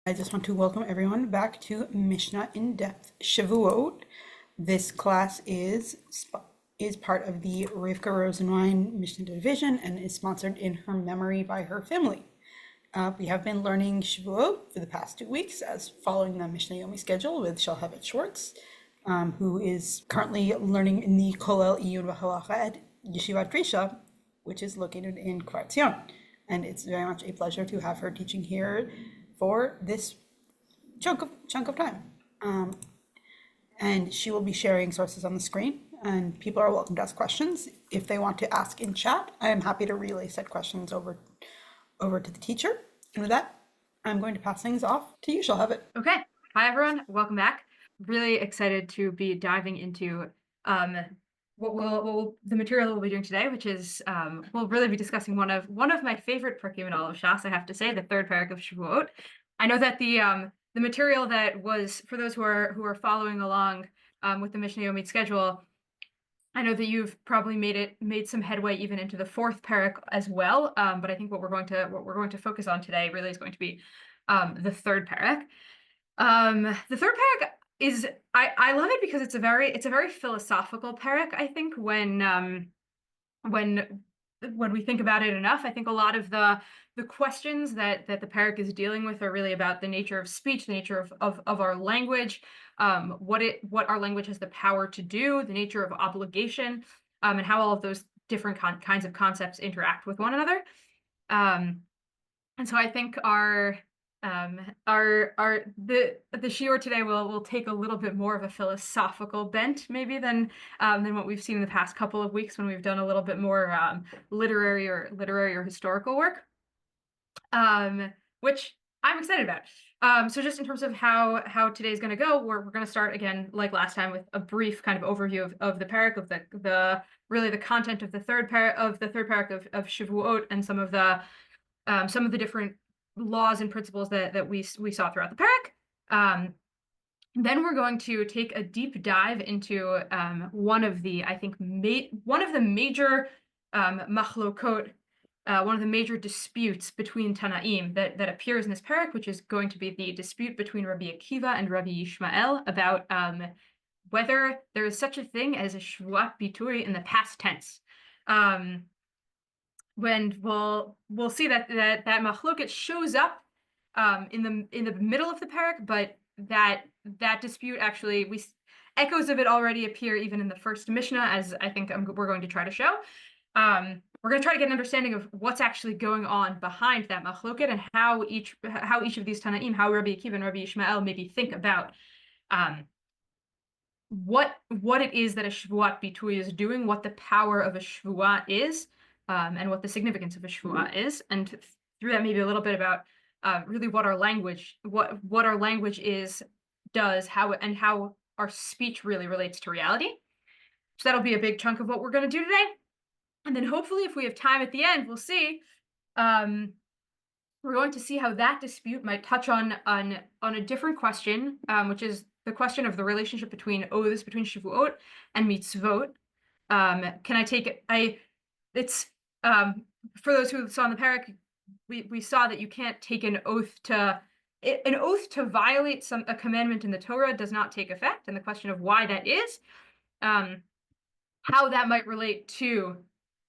I just want to welcome everyone back to Mishnah in Depth Shevuot. This class is part of the Rifka Rosenwein Mishnah Division and is sponsored in her memory by her family. We have been learning Shevuot for the past 2 weeks as following the Mishnah Yomit schedule with Shalhevet Schwartz, who is currently learning in the Kolel Iyun V'Halacha at Yeshivat Drisha, which is located in Kvar. And it's very much a pleasure to have her teaching here for this chunk of time. And she will be sharing sources on the screen, and people are welcome to ask questions. If they want to ask in chat, I am happy to relay said questions over to the teacher. And with that, I'm going to pass things off to you. She'll have it. Okay. Hi, everyone. Welcome back. Really excited to be diving into the material we'll be doing today, which is we'll really be discussing one of my favorite parakim in all of Shas, I have to say, the third parak of Shevuot. I know that the material that was, for those who are following along with the Mishnah Yomit schedule, I know that you've probably made some headway even into the fourth parak as well. But I think what we're going to focus on today really is going to be the third parak. The third parak is I love it because it's a very philosophical parak. I think when we think about it enough, I think a lot of the questions that the parak is dealing with are really about the nature of speech, the nature of our language, what our language has the power to do, the nature of obligation, and how all of those different kinds of concepts interact with one another. And so I think the shiur today will take a little bit more of a philosophical bent maybe than what we've seen in the past couple of weeks when we've done a little bit more literary or historical work, which I'm excited about. So just in terms of how today's going to go, we're going to start again like last time with a brief kind of overview of the parak, of the really the content of the third parak of Shevuot, and some of the different laws and principles that we saw throughout the parak. Then we're going to take a deep dive into one of the major machlokot, one of the major disputes between Tanaim that appears in this parak, which is going to be the dispute between Rabbi Akiva and Rabbi Yishmael about whether there is such a thing as a Shevuot bitui in the past tense. When we'll see that machloket shows up in the middle of the parak, but that dispute actually, echoes of it already appear even in the first Mishnah, as I think we're going to try to show. We're going to try to get an understanding of what's actually going on behind that machloket, and how each of these Tanaim, how Rabbi Akiva and Rabbi Yishmael maybe think about what it is that a Shevuot bitui is doing, what the power of a Shevuot is, and what the significance of a Shevuot is, and through that maybe a little bit about really what our language does, how our speech really relates to reality. So that'll be a big chunk of what we're going to do today. And then hopefully, if we have time at the end, we'll see. We're going to see how that dispute might touch on a different question, which is the question of the relationship between oaths, between Shevuot and mitzvot. Can I take it? It's for those who saw in the parak, we saw that you can't take an oath to violate a commandment in the Torah does not take effect, and the question of why that is, how that might relate to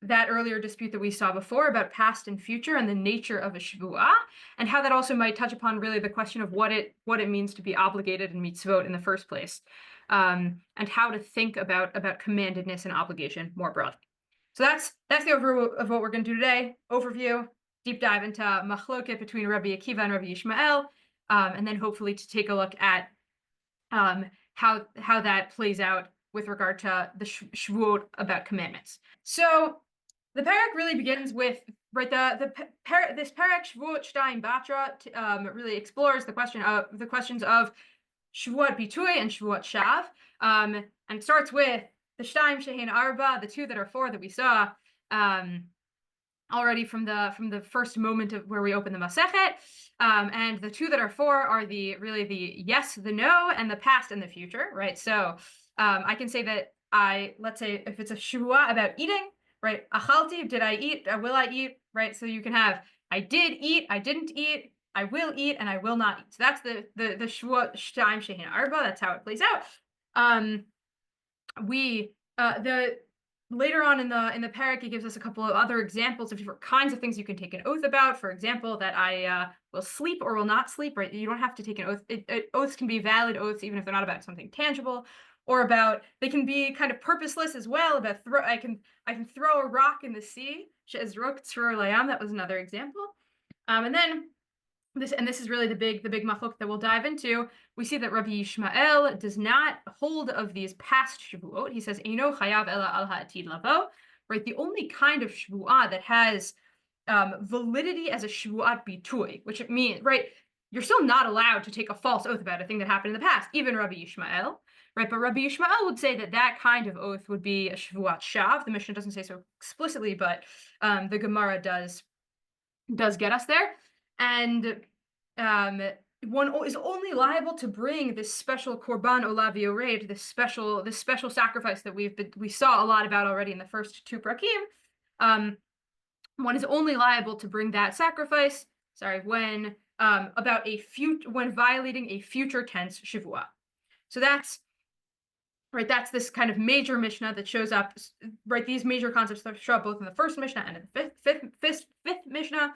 that earlier dispute that we saw before about past and future and the nature of a Shevuah, and how that also might touch upon really the question of what it means to be obligated in mitzvot in the first place, and how to think about commandedness and obligation more broadly. So that's the overview of what we're going to do today. Overview, deep dive into machloket between Rabbi Akiva and Rabbi Yishmael, and then hopefully to take a look at how that plays out with regard to the Shevuot about commandments. So the parak really begins with this parak Shevuot Shtayim Batra really explores the questions of Shevuot bitui and Shevuot shav, and starts with the Shtayim Shehein Arba, the two that are four that we saw already from the first moment of where we open the Masechet, and the two that are four are the yes, the no, and the past and the future, right? So I can say that let's say if it's a Shevuah about eating, right? Achalti, did I eat? Will I eat? Right? So you can have I did eat, I didn't eat, I will eat and I will not eat. So that's the Shevuot Shtaim Shehin Arba. That's how it plays out. The later on in the parak, it gives us a couple of other examples of different kinds of things you can take an oath about. For example, that I will sleep or will not sleep. Right? You don't have to take an oath. Oaths can be valid oaths even if they're not about something tangible, or about they can be kind of purposeless as well. About I can throw a rock in the sea. That was another example. And then this is really the big machlok that we'll dive into. We see that Rabbi Yishmael does not hold of these past Shevuot. He says, "Eino chayav ela al ha'atid lavo." Right, the only kind of Shevuah that has validity as a Shevuat bitui, which it means, right, you're still not allowed to take a false oath about a thing that happened in the past, even Rabbi Yishmael. Right, but Rabbi Yishmael would say that that kind of oath would be a Shevuat shav. The Mishnah doesn't say so explicitly, but the Gemara does get us there. And one is only liable to bring this special korban olav yored, this special sacrifice that we saw a lot about already in the first two prakim. One is only liable to bring that sacrifice. When when violating a future tense Shevuah. So that's right. That's this kind of major Mishnah that shows up. Right, these major concepts that show up both in the first Mishnah and in the fifth Mishnah.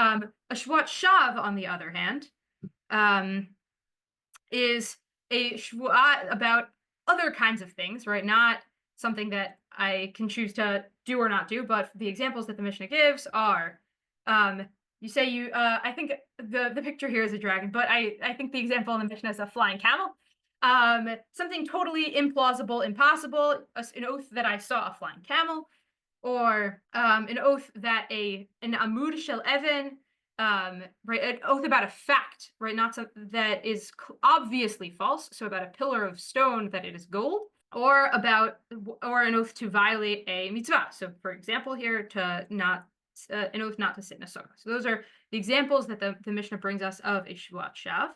A Shevuat shav, on the other hand, is a Shevuat about other kinds of things, right? Not something that I can choose to do or not do, but the examples that the Mishnah gives are, you say I think the picture here is a dragon, but I think the example in the Mishnah is a flying camel. Something totally implausible, impossible, an oath that I saw a flying camel. Or an oath that an amud shel even, right, an oath about a fact, right, not something that is obviously false, so about a pillar of stone that it is gold, or an oath to violate a mitzvah. So, for example, here an oath not to sit in a sukkah. So those are the examples that the Mishnah brings us of a Shevuat shav.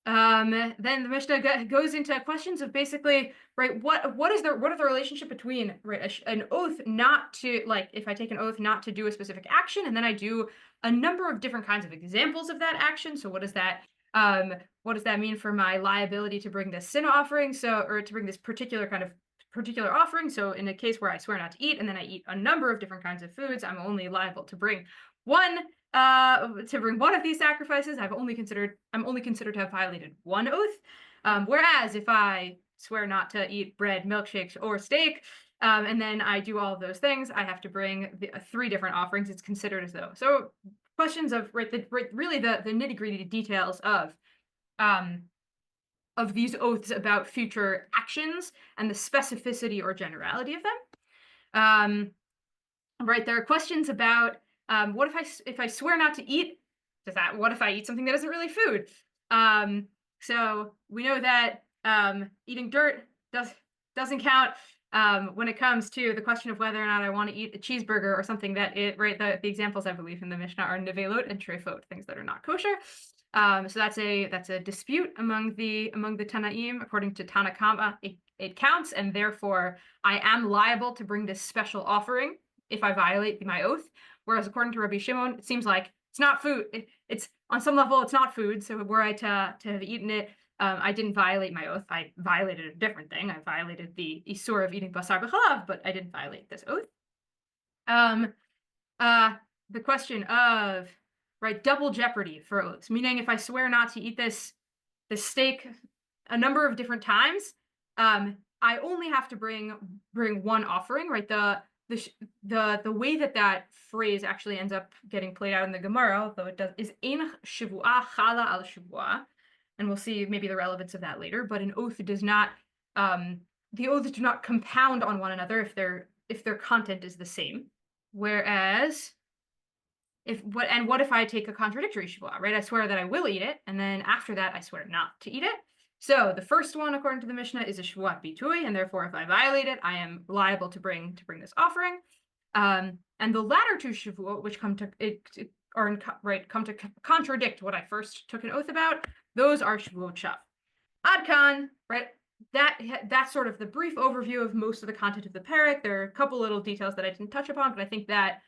Then the Mishnah goes into questions of basically, right, what are the relationship between, right, an oath not to, like, if I take an oath not to do a specific action, and then I do a number of different kinds of examples of that action. So what does that mean for my liability to bring this sin offering? Or to bring this particular offering. So in a case where I swear not to eat, and then I eat a number of different kinds of foods, I'm only liable to bring one of these sacrifices. I'm only considered to have violated one oath. Whereas if I swear not to eat bread, milkshakes, or steak, and then I do all of those things, I have to bring three different offerings. It's considered as though. So questions of really the nitty-gritty details of these oaths about future actions and the specificity or generality of them. Right, there are questions about what if I swear not to eat? What if I eat something that isn't really food? So we know that eating dirt doesn't count when it comes to the question of whether or not I want to eat a cheeseburger or something that the examples I believe in the Mishnah are nevelot and trefot, things that are not kosher. So that's a dispute among the Tanaim. According to Tanakama, it counts, and therefore I am liable to bring this special offering if I violate my oath. Whereas according to Rabbi Shimon, it seems like it's not food. It's on some level, it's not food. So were I to have eaten it, I didn't violate my oath. I violated a different thing. I violated the isur of eating basar b'chalav, but I didn't violate this oath. The question of, right, double jeopardy for oaths, meaning if I swear not to eat this steak a number of different times, I only have to bring one offering, right? The way that phrase actually ends up getting played out in the Gemara, although it does, is ein shivuah chala al shivuah, and we'll see maybe the relevance of that later. But an oath does not, the oaths do not compound on one another if their content is the same. Whereas, what if I take a contradictory shivuah, right? I swear that I will eat it, and then after that I swear not to eat it. So the first one, according to the Mishnah, is a Shevuat bitui, and therefore, if I violate it, I am liable to bring this offering. And the latter two Shevuot, which come to contradict what I first took an oath about, those are Shevuot shav. Adkan, right? That's sort of the brief overview of most of the content of the parak. There are a couple little details that I didn't touch upon, but I think that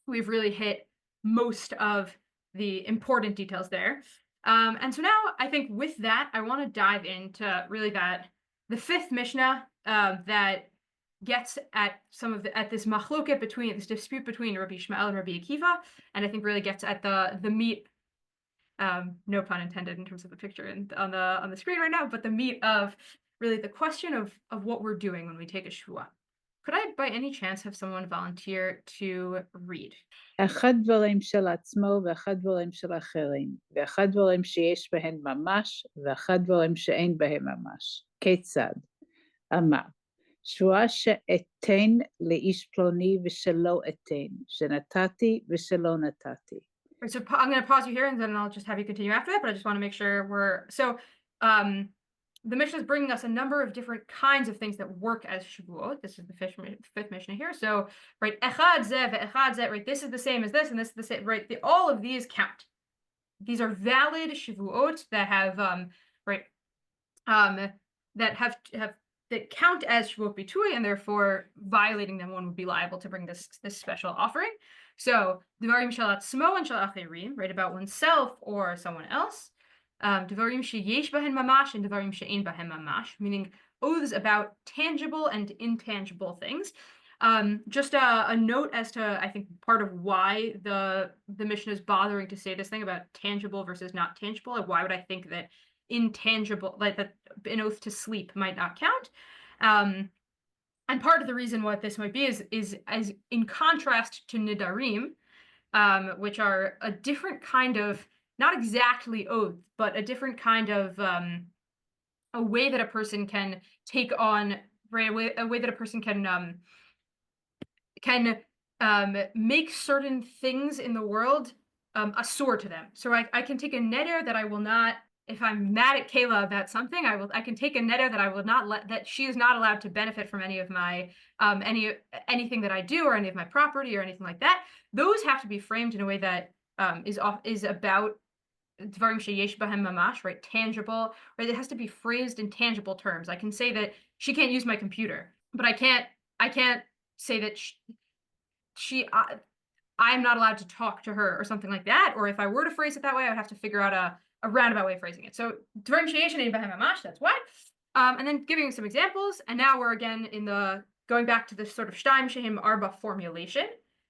we've really hit most of the important details there. And so now I think with that, I want to dive into really the fifth Mishnah that gets at this machloket between this dispute between Rabbi Ishmael and Rabbi Akiva, and I think really gets at the meat. No pun intended in terms of the picture on the screen right now, but the meat of really the question of what we're doing when we take a Shevuot. Could I, by any chance, have someone volunteer to read? אחד דברים של עצמו ואחד דברים של אחרים, ואחד דברים שיש בהם ממש, ואחד דברים שאין בהם ממש. כיצד? אמר, שבועה שאתן לאיש פלוני ושלא אתן, שנתתי ושלא נתתי. Right, so I'm going to pause you here, and then I'll just have you continue after that, but I just want to make sure the Mishnah is bringing us a number of different kinds of things that work as Shevuot. This is the fifth Mishnah here. So, right, echad zeh ve'echad zeh, right, this is the same as this, and this is the same, right, all of these count. These are valid Shevuot that have, that count as Shevuot bitui, and therefore violating them, one would be liable to bring this special offering. So, Devarim shel atzmo and shel acherim, right, about oneself or someone else. Devarim sheyesh bahen mamash and devarim she'ein bahen mamash, meaning oaths about tangible and intangible things. Just a note as to, I think, part of why the Mishnah is bothering to say this thing about tangible versus not tangible, and why would I think that intangible, like that an oath to sleep might not count. And part of the reason what this might be is as in contrast to nidarim, which are a different kind of, not exactly oath, but a different kind of a way that a person can take on, right? A way that a person can make certain things in the world asur to them. So I can take a neder that I will not, if I'm mad at Kayla about something, I can take a neder that I will not that she is not allowed to benefit from any of my anything that I do, or any of my property or anything like that. Those have to be framed in a way that is about Dvarim sheyesh bahem mamash, right? Tangible, right? It has to be phrased in tangible terms. I can say that she can't use my computer, but I can't say that I'm not allowed to talk to her or something like that. Or if I were to phrase it that way, I would have to figure out a roundabout way of phrasing it. So Dvarim sheyesh bahem mamash, that's why. And then giving some examples. And now we're again going back to this sort of shtaim shehim arba formulation.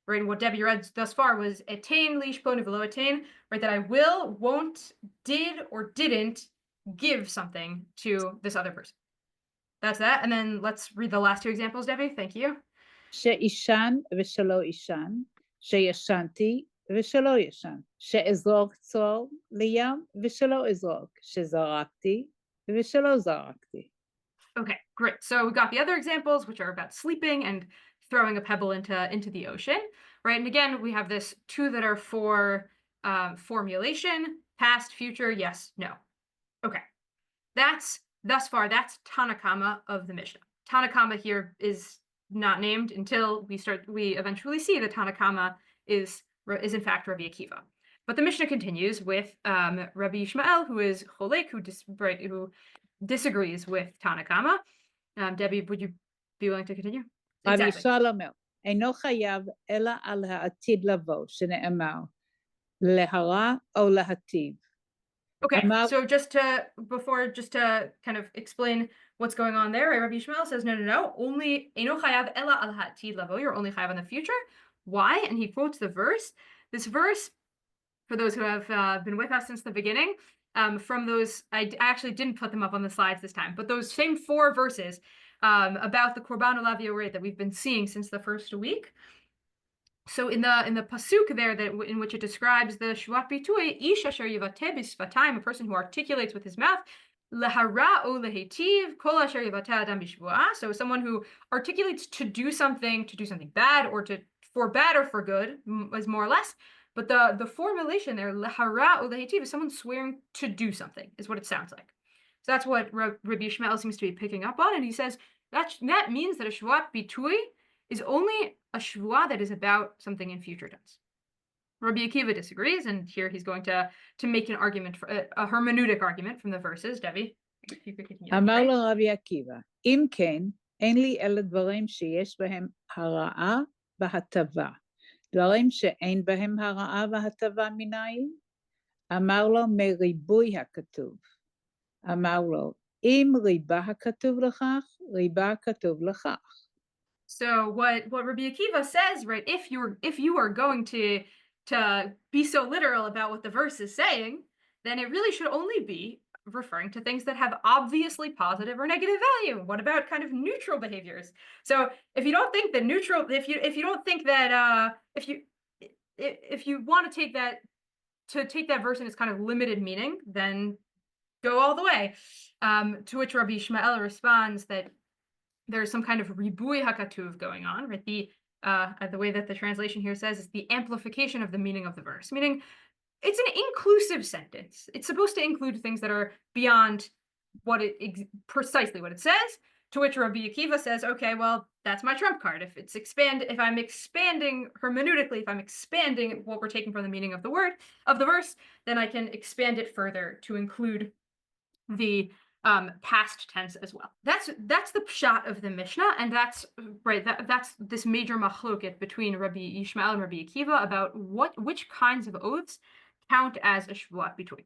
Right, and what Debbie read thus far was attain lish ponu velo attain, right? That I will, won't, did, or didn't give something to this other person. That's that. And then let's read the last two examples, Debbie. Thank you. שאישן ושלא אישן, שישנתי ושלא ישן, שאזרוק צור לים ושלא אזרוק, שזרקתי ושלא זרקתי. Okay, great. So we got the other examples, which are about sleeping and throwing a pebble into the ocean, right? And again, we have this two that are for formulation, past, future, yes, no. Okay, that's Tanakama of the Mishnah. Tanakama here is not named until we eventually see that Tanakama is in fact Rabbi Akiva. But the Mishnah continues with Rabbi Ishmael, who is Cholek, who disagrees with Tanakama. Debbie, would you be willing to continue? רבי ישראל אומר, אינו חייב אלא על העתיד לבוא, שנאמר, להרע או להטיב. Okay, so just to kind of explain what's going on there, Rabbi Ishmael says, no, only אינו חייב אלא על העתיד לבוא, you're only chayav on the future. Why? And he quotes the verse. This verse, for those who have been with us since the beginning, from those, I actually didn't put them up on the slides this time, but those same 4 verses about the Korban Olav Yoreh that we've been seeing since the first week. So in the pasuk there, in which it describes the Shevuot bitui, ish asher yivateh b'sfatayim, a person who articulates with his mouth, lehara o lehetiv, kol asher yivateh adam b'shvuah, so someone who articulates to do something bad, or for bad or for good, is more or less. But the formulation there, lehara o lehetiv, is someone swearing to do something, is what it sounds like. So that's what Rabbi Ishmael seems to be picking up on, and he says that means that a Shevuot bitui is only a Shevuah that is about something in future tense. Rabbi Akiva disagrees, and here he's going to make an argument, for a hermeneutic argument from the verses. Debbie, if you could continue. אמר לו רבי עקיבא, אם כן, אין לי אלא דברים שיש בהם הרעה והטבה, דברים שאין בהם הרעה והטבה מנין? אמר לו מריבוי הכתוב. אמר לו, אם ריבה הכתוב לכך, ריבה הכתוב לכך. So what Rabbi Akiva says, right? If you are going to be so literal about what the verse is saying, then it really should only be referring to things that have obviously positive or negative value. What about kind of neutral behaviors? So if you don't think that neutral, if you don't think that if you want to take that verse in its kind of limited meaning, then go all the way. To which Rabbi Ishmael responds that there's some kind of ribui hakatuv going on, right? The way that the translation here says is the amplification of the meaning of the verse, meaning it's an inclusive sentence. It's supposed to include things that are beyond precisely what it says. To which Rabbi Akiva says, okay, well, that's my trump card. If I'm expanding hermeneutically, if I'm expanding what we're taking from the meaning of the verse, then I can expand it further to include the past tense as well. That's the pshat of the Mishnah, and that's right. That's this major machloket between Rabbi Ishmael and Rabbi Akiva about which kinds of oaths count as a Shevuot between.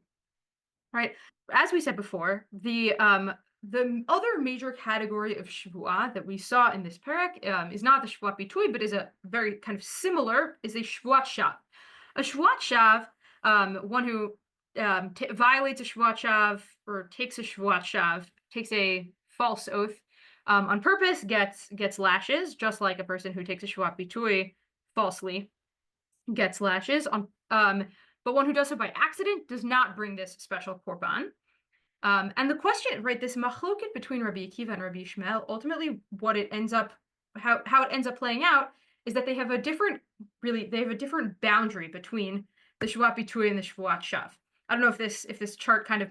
Right, as we said before, the other major category of Shevuah that we saw in this parak is not the Shevuot bitui, but is a very kind of similar, is a Shevuot shav. A Shevuot shav, one who violates a Shevuot shav or takes a Shevuot shav, takes a false oath on purpose, gets lashes, just like a person who takes a Shevuot bitui falsely gets lashes. But one who does so by accident does not bring this special korban. And the question, right, this machloket between Rabbi Akiva and Rabbi Ishmael, ultimately what it ends up, how it ends up playing out is that they have a different boundary between the Shevuot bitui and the Shevuot shav. I don't know if this chart kind of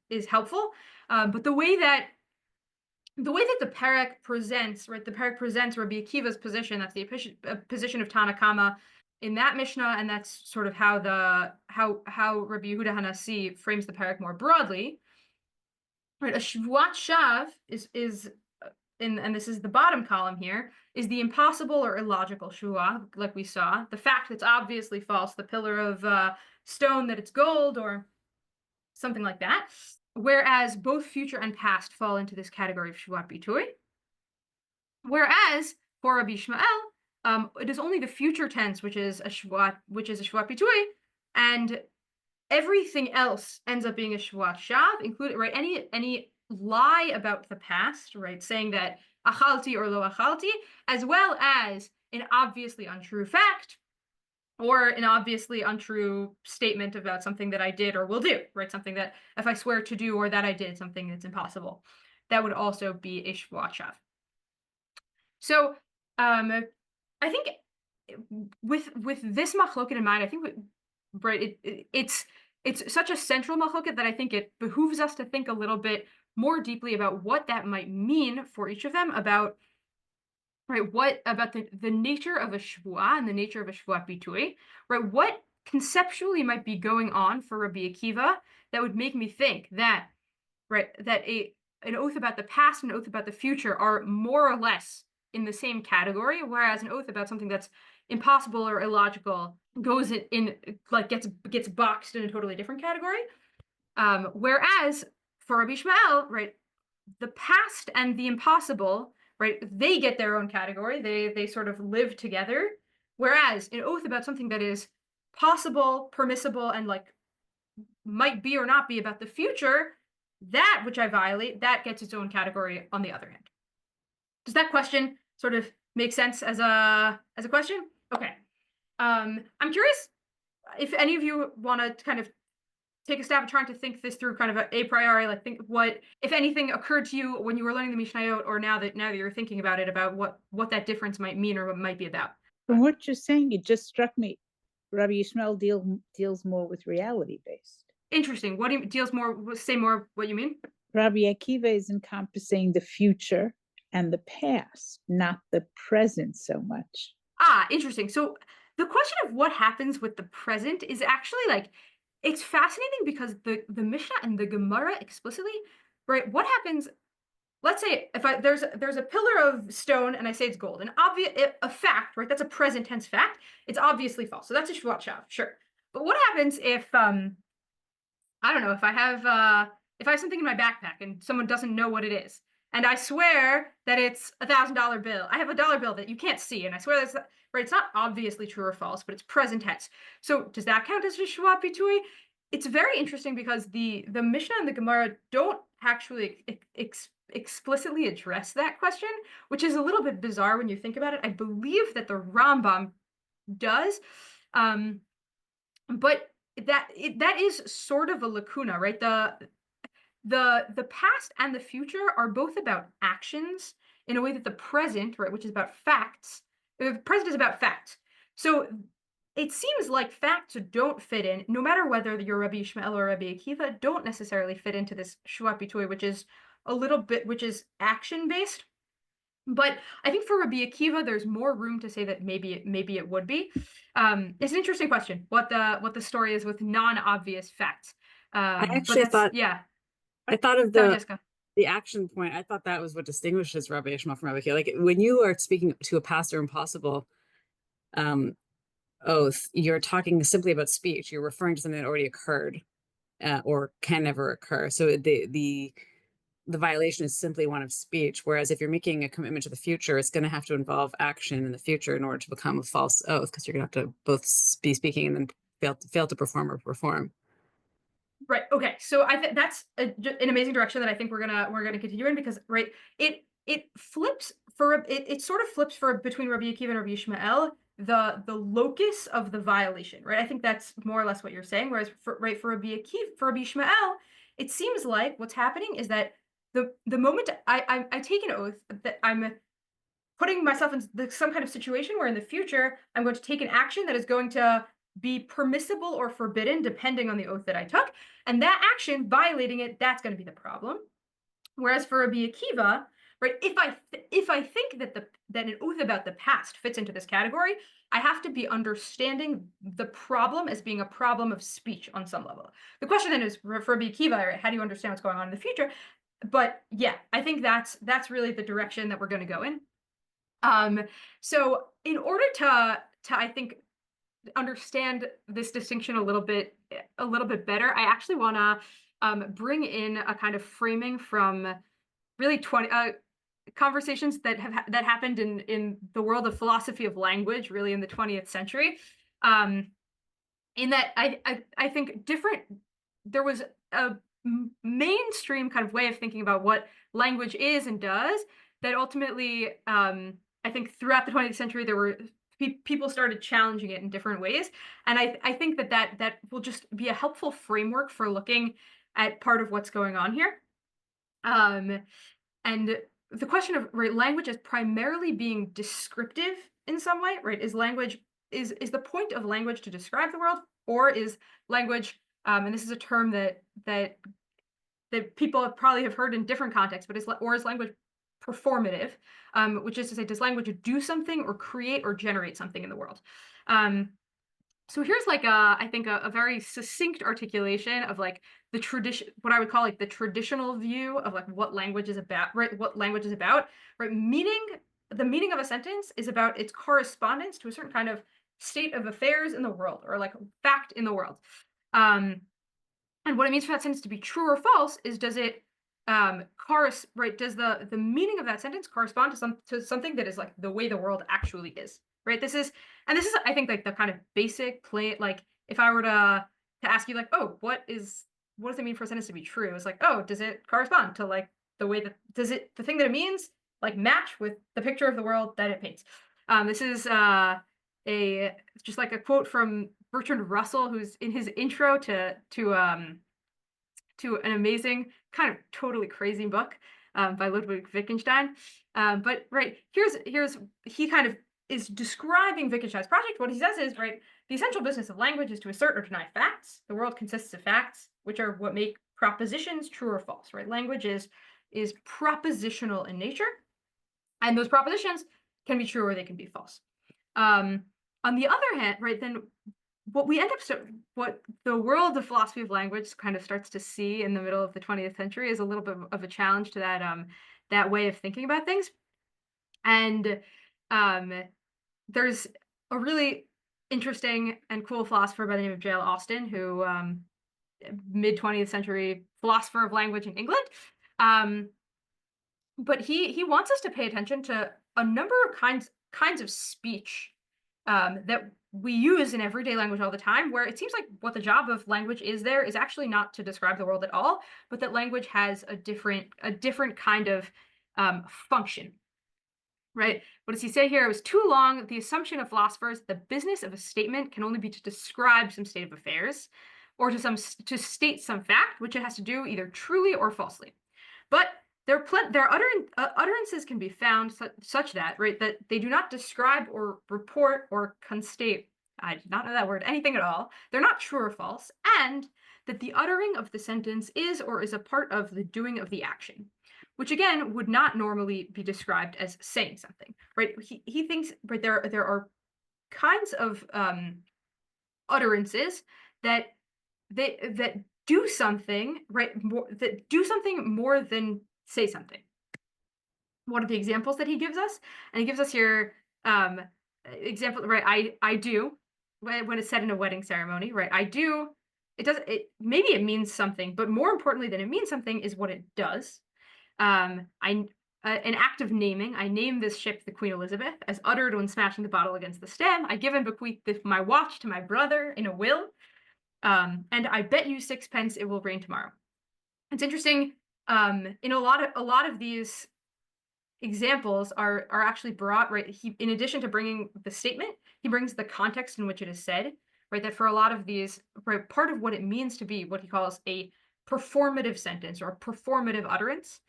is helpful, but the way that the parak presents, right, the parak presents Rabbi Akiva's position, that's the position of Tanakama in that Mishnah, and that's sort of how Rabbi Yehuda Hanasi frames the parak more broadly. Right, a Shevuot shav is and this is the bottom column here, is the impossible or illogical Shevuah, like we saw. The fact that's obviously false, the pillar of stone that it's gold, or something like that. Whereas both future and past fall into this category of Shevuot bitui. Whereas for Rabbi Ishmael, it is only the future tense which is a Shevuot bitui, and everything else ends up being a Shevuot shav, including, right, any lie about the past, right, saying that achalti or lo achalti, as well as an obviously untrue fact or an obviously untrue statement about something that I did or will do, right, something that if I swear to do or that I did something that's impossible, that would also be a Shevuot shav. So I think with this machloket in mind, I think right, it's such a central machloket that I think it behooves us to think a little bit more deeply about what that might mean for each of them, about, right, what about the nature of a Shevuah and the nature of a Shevuot bitui, right? What conceptually might be going on for Rabbi Akiva that would make me think that, right, that an oath about the past and an oath about the future are more or less in the same category, whereas an oath about something that's impossible or illogical goes in like gets boxed in a totally different category. Whereas for Rabbi Ishmael, right, the past and the impossible, right, they get their own category. They sort of live together. Whereas an oath about something that is possible, permissible, and like might be or not be about the future, that which I violate, that gets its own category on the other hand. Does that question sort of make sense as a question? Okay. I'm curious if any of you want to kind of take a stab at trying to think this through kind of a priori, like think what, if anything, occurred to you when you were learning the Mishnayot, or now that you're thinking about it, about what that difference might mean or what it might be about. From what you're saying, it just struck me, Rabbi Ishmael deals more with reality based. Interesting. What do you say more what you mean? Rabbi Akiva is encompassing the future and the past, not the present so much. Interesting. So the question of what happens with the present is actually like, it's fascinating because the Mishnah and the Gemara explicitly, right, what happens let's say if there's a pillar of stone and I say it's gold, an obvious a fact, right? That's a present tense fact. It's obviously false. So that's a Shevuot shav, sure. But what happens if I don't know, if I have something in my backpack and someone doesn't know what it is, and I swear that it's $1,000 bill. I have a dollar bill that you can't see, and I swear that's right. It's not obviously true or false, but it's present tense. So does that count as a Shevuot bitui? It's very interesting because the Mishnah and the Gemara don't actually explicitly address that question, which is a little bit bizarre when you think about it. I believe that the Rambam does, but that is sort of a lacuna, right? The past and the future are both about actions in a way that the present, right, which is about facts, the present is about facts. So it seems like facts don't fit in, no matter whether you're Rabbi Yishmael or Rabbi Akiva, don't necessarily fit into this Shevuot bitui, which is a little bit, which is action based. But I think for Rabbi Akiva, there's more room to say that maybe it would be. It's an interesting question, what the story is with non-obvious facts. I actually thought, yeah. I thought of Jessica. the action point. I thought that was what distinguishes Rabbi Yishmael from Rabbi Akiva. Like when you are speaking to a past or impossible oath, you're talking simply about speech. You're referring to something that already occurred or can never occur. So the violation is simply one of speech. Whereas if you're making a commitment to the future, it's going to have to involve action in the future in order to become a false oath, because you're going to have to both be speaking and then fail to perform or perform. Right. Okay. So I think that's an amazing direction that I think we're gonna continue in, because right, it flips for it sort of flips for between Rabbi Akiva and Rabbi Yishmael the locus of the violation, right? I think that's more or less what you're saying. Whereas for Rabbi Akiva, for Rabbi Yishmael, it seems like what's happening is that the moment I take an oath that I'm putting myself in some kind of situation where in the future I'm going to take an action that is going to be permissible or forbidden depending on the oath that I took, and that action, violating it, that's going to be the problem. Whereas for Rabbi Akiva, right, if I think that an oath about the past fits into this category, I have to be understanding the problem as being a problem of speech on some level. The question then is for Rabbi Akiva, right, how do you understand what's going on in the future? But yeah, I think that's really the direction that we're going to go in. So in order to I think understand this distinction a little bit better, I actually want to bring in a kind of framing from really 20 conversations that happened in the world of philosophy of language, really in the 20th century. In that I think there was a mainstream kind of way of thinking about what language is and does that ultimately I think throughout the 20th century there were people started challenging it in different ways, and I think that will just be a helpful framework for looking at part of what's going on here. And the question of language as primarily being descriptive in some way, right? Is the point of language to describe the world, or is language, and this is a term that people probably have heard in different contexts, but is language performative, which is to say, does language do something or create or generate something in the world? So here's I think a very succinct articulation of the tradition, what I would call the traditional view of what language is about, right? What language is about, right? The meaning of a sentence is about its correspondence to a certain kind of state of affairs in the world, or fact in the world. And what it means for that sentence to be true or false is, does it does the meaning of that sentence correspond to something that is the way the world actually is, right? This is I think the kind of basic play, if I were to ask you oh, what does it mean for a sentence to be true? It's oh, does it correspond to the way that the thing that it means match with the picture of the world that it paints? This is just a quote from Bertrand Russell, who's in his intro to an amazing kind of totally crazy book by Ludwig Wittgenstein. But here's he kind of is describing Wittgenstein's project. What he says is, the essential business of language is to assert or deny facts. The world consists of facts, which are what make propositions true or false, right? Language is propositional in nature, and those propositions can be true or they can be false. On the other hand, then what the world of philosophy of language kind of starts to see in the middle of the 20th century is a little bit of a challenge to that way of thinking about things. And there's a really interesting and cool philosopher by the name of J.L. Austin, who mid 20th century philosopher of language in England. But he wants us to pay attention to a number of kinds of speech that we use in everyday language all the time, where it seems like what the job of language is there is actually not to describe the world at all, but that language has a different kind of function. Right? What does he say here? It was too long. The assumption of philosophers, the business of a statement can only be to describe some state of affairs, or to state some fact, which it has to do either truly or falsely. But their utterances can be found such that, right, that they do not describe or report or constate, I did not know that word, anything at all. They're not true or false, and that the uttering of the sentence is or is a part of the doing of the action, which again would not normally be described as saying something, right? He thinks, right, there are kinds of utterances that do something, right? That do something more than say something. One of the examples that he gives us, and he gives us here example, right? I do, when it's said in a wedding ceremony, right? I do. Maybe it means something, but more importantly than it means something is what it does. An act of naming. I name this ship the Queen Elizabeth, as uttered when smashing the bottle against the stem. I give and bequeath my watch to my brother in a will. And I bet you 6 pence it will rain tomorrow. It's interesting. In a lot of these examples are actually brought, right? In addition to bringing the statement, he brings the context in which it is said, right? That for a lot of these, right, part of what it means to be what he calls a performative sentence or a performative utterance.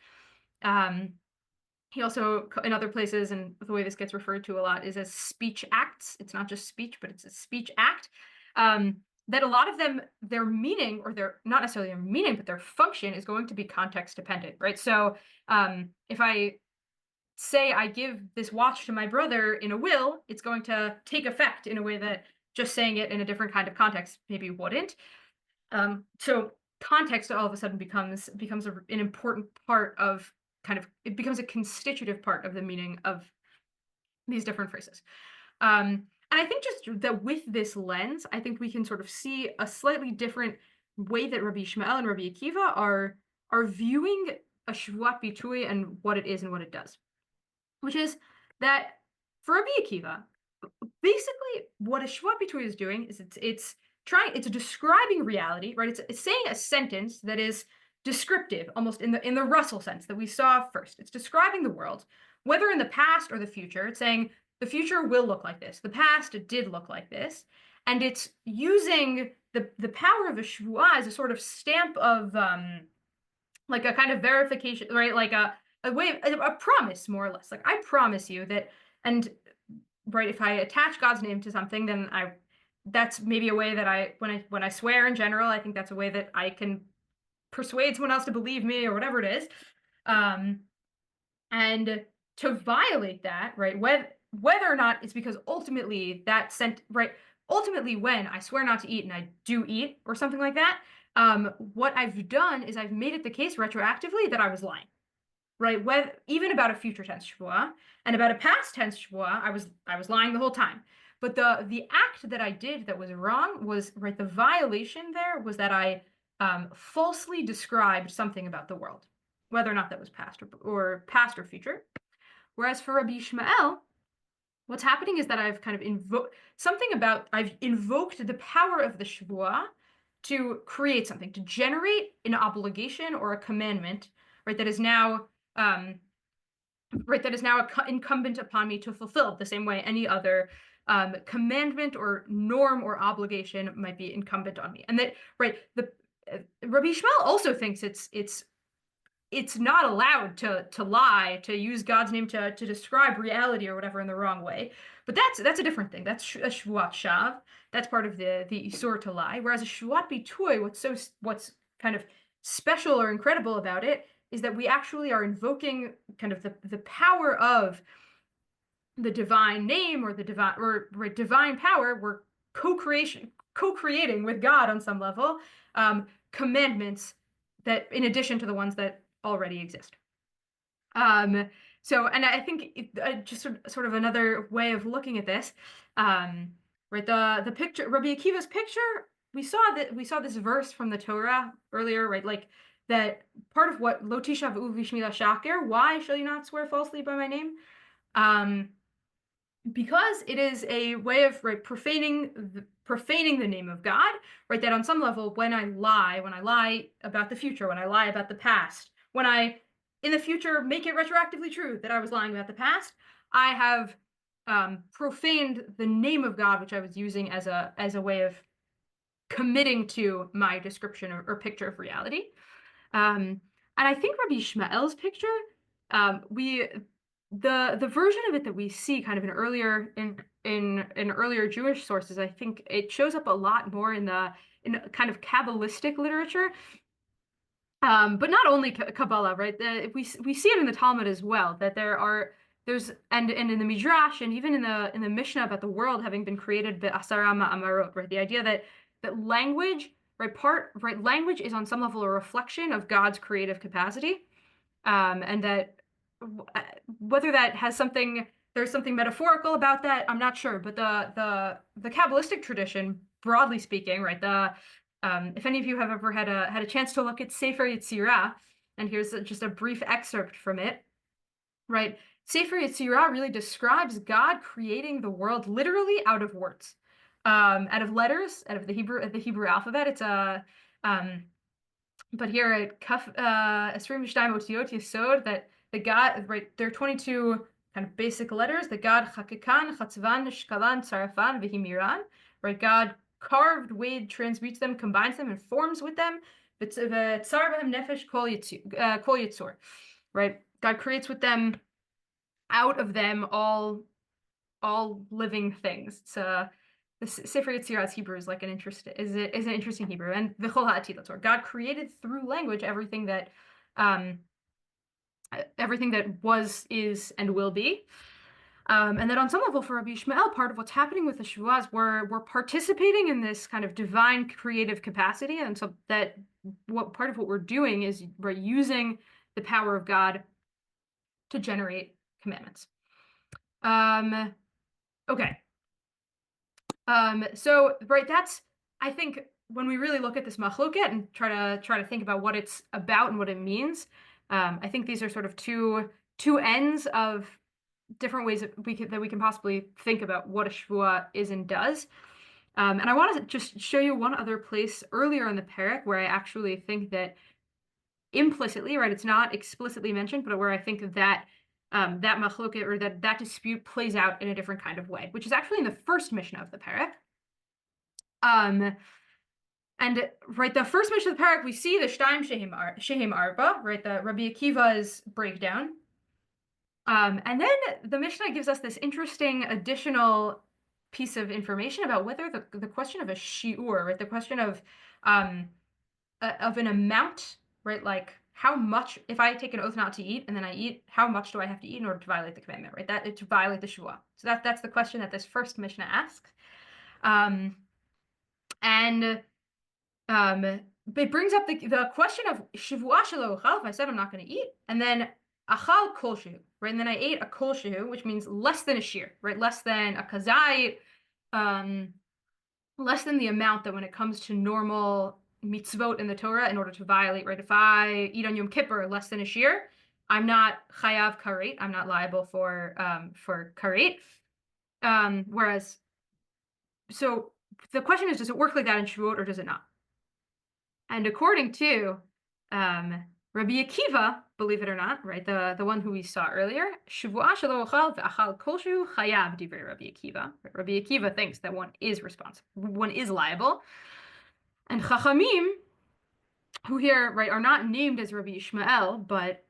He also, in other places, and the way this gets referred to a lot is as speech acts. It's not just speech, but it's a speech act. That a lot of them, their meaning, or their, not necessarily their meaning, but their function is going to be context dependent, right? So if I say I give this watch to my brother in a will, it's going to take effect in a way that just saying it in a different kind of context maybe wouldn't. So context all of a sudden becomes an important part of it becomes a constitutive part of the meaning of these different phrases. And I think just that with this lens, I think we can sort of see a slightly different way that Rabbi Ishmael and Rabbi Akiva are viewing a Shevuot bitui and what it is and what it does. Which is that for Rabbi Akiva, basically what a Shevuot bitui is doing is it's describing reality, right? It's saying a sentence that is descriptive, almost in the Russell sense that we saw first. It's describing the world, whether in the past or the future. It's saying the future will look like this. The past did look like this. And it's using the power of a Shevuah as a sort of stamp of like a kind of verification, right? Like a way, a promise, more or less. Like, I promise you that, and right, if I attach God's name to something, then that's maybe a way that when I swear in general, I think that's a way that I can persuade someone else to believe me or whatever it is. And to violate that, right, whether or not it's because ultimately ultimately when I swear not to eat and I do eat or something like that, what I've done is I've made it the case retroactively that I was lying, right? Even about a future tense Shevuah and about a past tense Shevuah, I was lying the whole time. But the act that I did that was wrong was, right, the violation there was that I falsely described something about the world, whether or not that was past or future. Whereas for Rabbi Ishmael, what's happening is that I've kind of I've invoked the power of the Shevuah to create something, to generate an obligation or a commandment, right, that is now incumbent upon me to fulfill the same way any other commandment or norm or obligation might be incumbent on me. And that, right, Rabbi Ishmael also thinks it's not allowed to lie, to use God's name to describe reality or whatever in the wrong way. But that's a different thing. That's a Shevuot shav. That's part of the isur to lie. Whereas a Shevuot bitui, what's kind of special or incredible about it is that we actually are invoking kind of the power of the divine name or the divine power. We're co-creating with God on some level, commandments that in addition to the ones that already exist. So, and I think just sort of another way of looking at this, right? The picture, Rabbi Akiva's picture, we saw this verse from the Torah earlier, right? Like that part of what Lo tishavu v'shmi shaker, why shall you not swear falsely by my name? Because it is a way of profaning the name of God, right? That on some level, when I lie about the future, when I lie about the past, when I in the future make it retroactively true that I was lying about the past, I have profaned the name of God, which I was using as a way of committing to my description or picture of reality. And I think Rabbi Ishmael's picture, the version of it that we see kind of in earlier Jewish sources, I think it shows up a lot more in kind of Kabbalistic literature. But not only Kabbalah, right? We see it in the Talmud as well, that there's and in the Midrash and even in the Mishnah about the world having been created be'asara ma'amarot, right? The idea that language, language is on some level a reflection of God's creative capacity, and that whether that has there's something metaphorical about that, I'm not sure, but the Kabbalistic tradition, broadly speaking, right? If any of you have ever had a chance to look at Sefer Yetzirah, and here's just a brief excerpt from it, right? Sefer Yetzirah really describes God creating the world literally out of words, out of letters, out of the Hebrew alphabet. It's but here at Kaf Esrim Mishnayot Otiyot Yesod, that the God, right? There are 22 kind of basic letters. The God Chakikan, Chatzvan, Shkalan, Sarafan, Vihimiran, right? God carved, weighed, transmutes them, combines them, and forms with them. Nefesh Kol Yitzur, right? God creates with them, out of them, all living things. It's the Sefer Yetzirah's Hebrew is like an interesting Hebrew, and V'chol ha'atid lator. God created through language everything that was, is, and will be. And that on some level, for Rabbi Ishmael, part of what's happening with the Shevuot is we're participating in this kind of divine creative capacity, and so that part of what we're doing is we're using the power of God to generate commandments. Okay. So right, that's, I think, when we really look at this machloket and try to think about what it's about and what it means, I think these are sort of two ends of different ways that we can possibly think about what a Shevuah is and does. And I want to just show you one other place earlier in the parak where I actually think that implicitly, right, it's not explicitly mentioned, but where I think that that machloket, or that dispute, plays out in a different kind of way, which is actually in the first Mishnah of the parak. And right, the first Mishnah of the parak, we see the Shtaim Shehem Arba, right, the Rabbi Akiva's breakdown. And then the Mishnah gives us this interesting additional piece of information about whether the question of a shiur, right, the question of an amount, right, like how much, if I take an oath not to eat and then I eat, how much do I have to eat in order to violate the commandment, right? That to violate the Shevuah. So that's the question that this first Mishnah asks. And it brings up the question of Shevuah shelo ochal, if I said I'm not going to eat, and then achal kolshu, right? And then I ate a kolshu, which means less than a shiur, right? Less than a kazait, less than the amount that when it comes to normal mitzvot in the Torah in order to violate, right? If I eat on Yom Kippur less than a shiur, I'm not chayav karet. I'm not liable for karet. Whereas, so the question is, does it work like that in Shevuot or does it not? And according to Rabbi Akiva, believe it or not, right, the one who we saw earlier, Shevuah shelo ochal ve'achal kolshu chayav divrei Rabbi Akiva. Rabbi Akiva thinks that one is responsible, one is liable. And Chachamim, who here, right, are not named as Rabbi Ishmael, but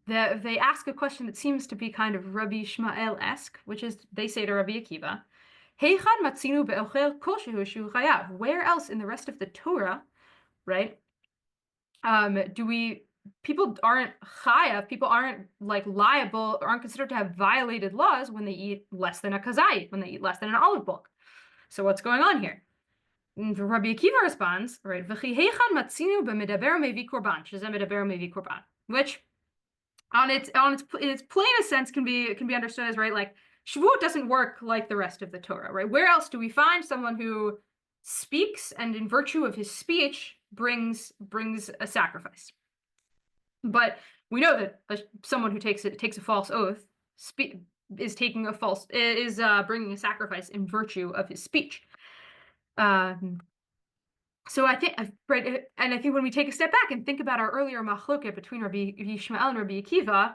they ask a question that seems to be kind of Rabbi Ishmael-esque, which is, they say to Rabbi Akiva, Heichad matzinu be'ochel kolshu shu chayav. Where else in the rest of the Torah, right, people aren't chayav, people aren't like liable, aren't considered to have violated laws when they eat less than a kazait, when they eat less than an olive bulk. So what's going on here? And Rabbi Akiva responds, right, which in its plainest sense can be understood as, right, like Shevuot doesn't work like the rest of the Torah, right? Where else do we find someone who speaks and in virtue of his speech brings a sacrifice? But we know that someone who takes a false oath is bringing a sacrifice in virtue of his speech. So I think, right, and I think when we take a step back and think about our earlier machloket between Rabbi Yishmael and Rabbi Akiva,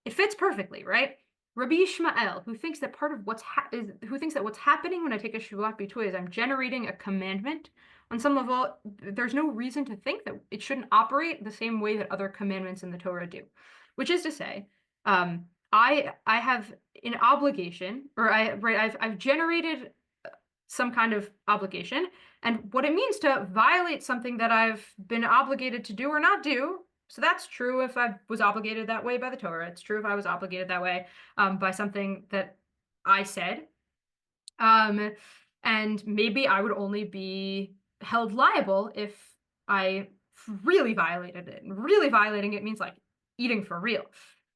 it fits perfectly, right? Rabbi Yishmael, who thinks that part of what's happening when I take a Shevuot B'tui is I'm generating a commandment. On some level, there's no reason to think that it shouldn't operate the same way that other commandments in the Torah do, which is to say, I have an obligation, or I've generated some kind of obligation, and what it means to violate something that I've been obligated to do or not do. So that's true if I was obligated that way by the Torah. It's true if I was obligated that way by something that I said. And maybe I would only be held liable if I really violated it. And really violating it means like eating for real.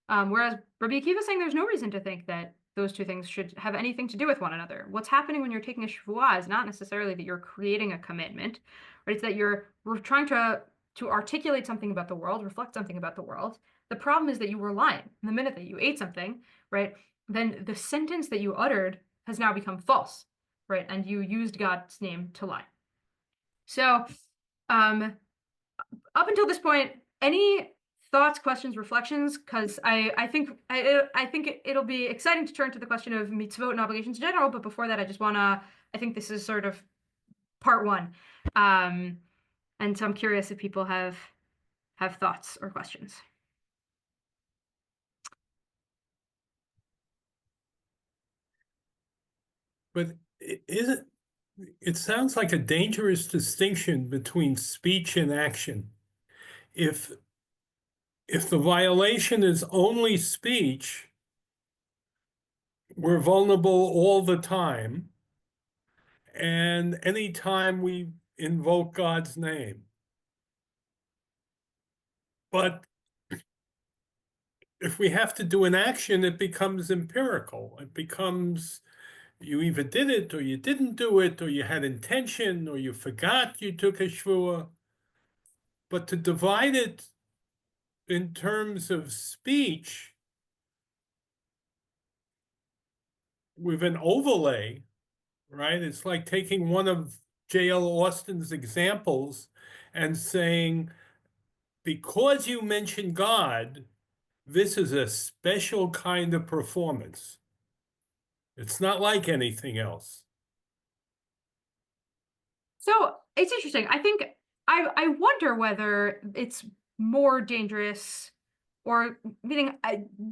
Whereas Rabbi Akiva is saying there's no reason to think that those two things should have anything to do with one another. What's happening when you're taking a Shevuah is not necessarily that you're creating a commitment, right? It's that we're trying to articulate something about the world, reflect something about the world. The problem is that you were lying. The minute that you ate something, right, then the sentence that you uttered has now become false, right? And you used God's name to lie. So up until this point, any thoughts, questions, reflections? Because I think it'll be exciting to turn to the question of mitzvot and obligations in general. But before that, I think this is sort of part one. And so I'm curious if people have thoughts or questions. But it sounds like a dangerous distinction between speech and action. If the violation is only speech, we're vulnerable all the time. And anytime we invoke God's name. But if we have to do an action, it becomes empirical. It becomes you either did it or you didn't do it, or you had intention, or you forgot you took a Shevuah. But to divide it in terms of speech with an overlay, right? It's like taking one of J.L. Austin's examples and saying, because you mentioned God, this is a special kind of performance. It's not like anything else. So it's interesting. I think I wonder whether it's more dangerous, or meaning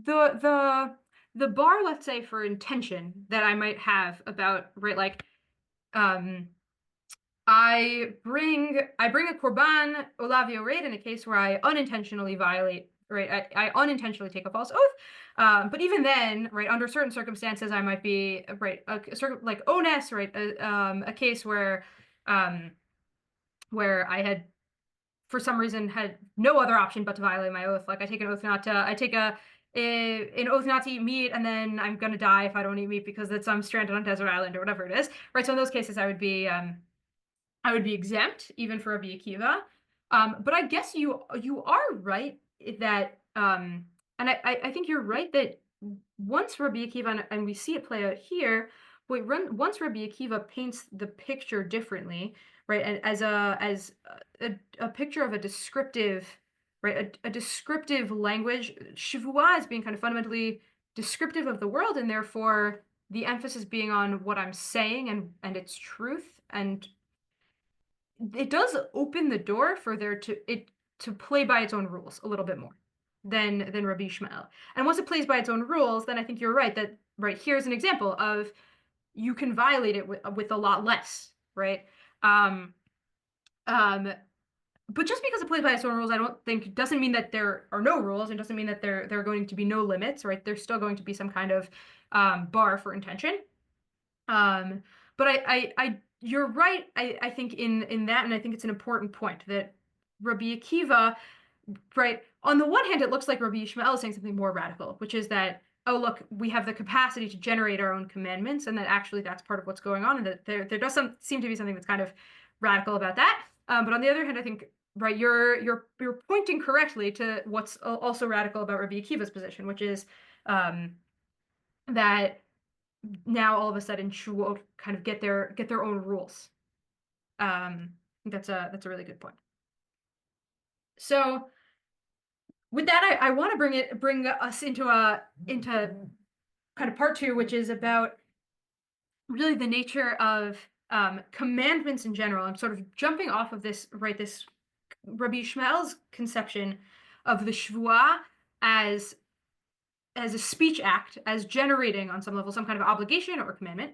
the bar, let's say, for intention that I might have about, right, like I bring a korban olav yored in a case where I unintentionally violate, right? I unintentionally take a false oath. But even then, right, under certain circumstances, I might be, right, like onus, right, a case where I had, for some reason, had no other option but to violate my oath. Like I take an oath not to eat meat, and then I'm gonna die if I don't eat meat because I'm stranded on a desert island or whatever it is, right? So in those cases, I would be exempt even for Rabbi Akiva. But I guess you are right that, and I think you're right that once Rabbi Akiva, and we see it play out here, once Rabbi Akiva paints the picture differently, right, and as a picture of a descriptive, right, a descriptive language, Shevuah is being kind of fundamentally descriptive of the world, and therefore the emphasis being on what I'm saying and its truth, and it does open the door for it to play by its own rules a little bit more than Rabbi Yishmael. And once it plays by its own rules, then I think you're right that, right, here's an example of you can violate it with a lot less, right? But just because it plays by its own rules, I don't think doesn't mean that there are no rules, and doesn't mean that there are going to be no limits, right? There's still going to be some kind of bar for intention. But you're right, I think in that, and I think it's an important point that Rabbi Akiva right, on the one hand, it looks like Rabbi Yishmael is saying something more radical, which is that, oh, look, we have the capacity to generate our own commandments, and that actually that's part of what's going on, and that there does seem to be something that's kind of radical about that. But on the other hand, I think, right, you're pointing correctly to what's also radical about Rabbi Akiva's position, which is that now all of a sudden Shevuot kind of get their own rules. I think that's a really good point. So with that, I want to bring us into kind of part two, which is about really the nature of commandments in general. I'm sort of jumping off of this, right, this Rabbi Yishmael's conception of the Shevuah as a speech act, as generating on some level some kind of obligation or commandment.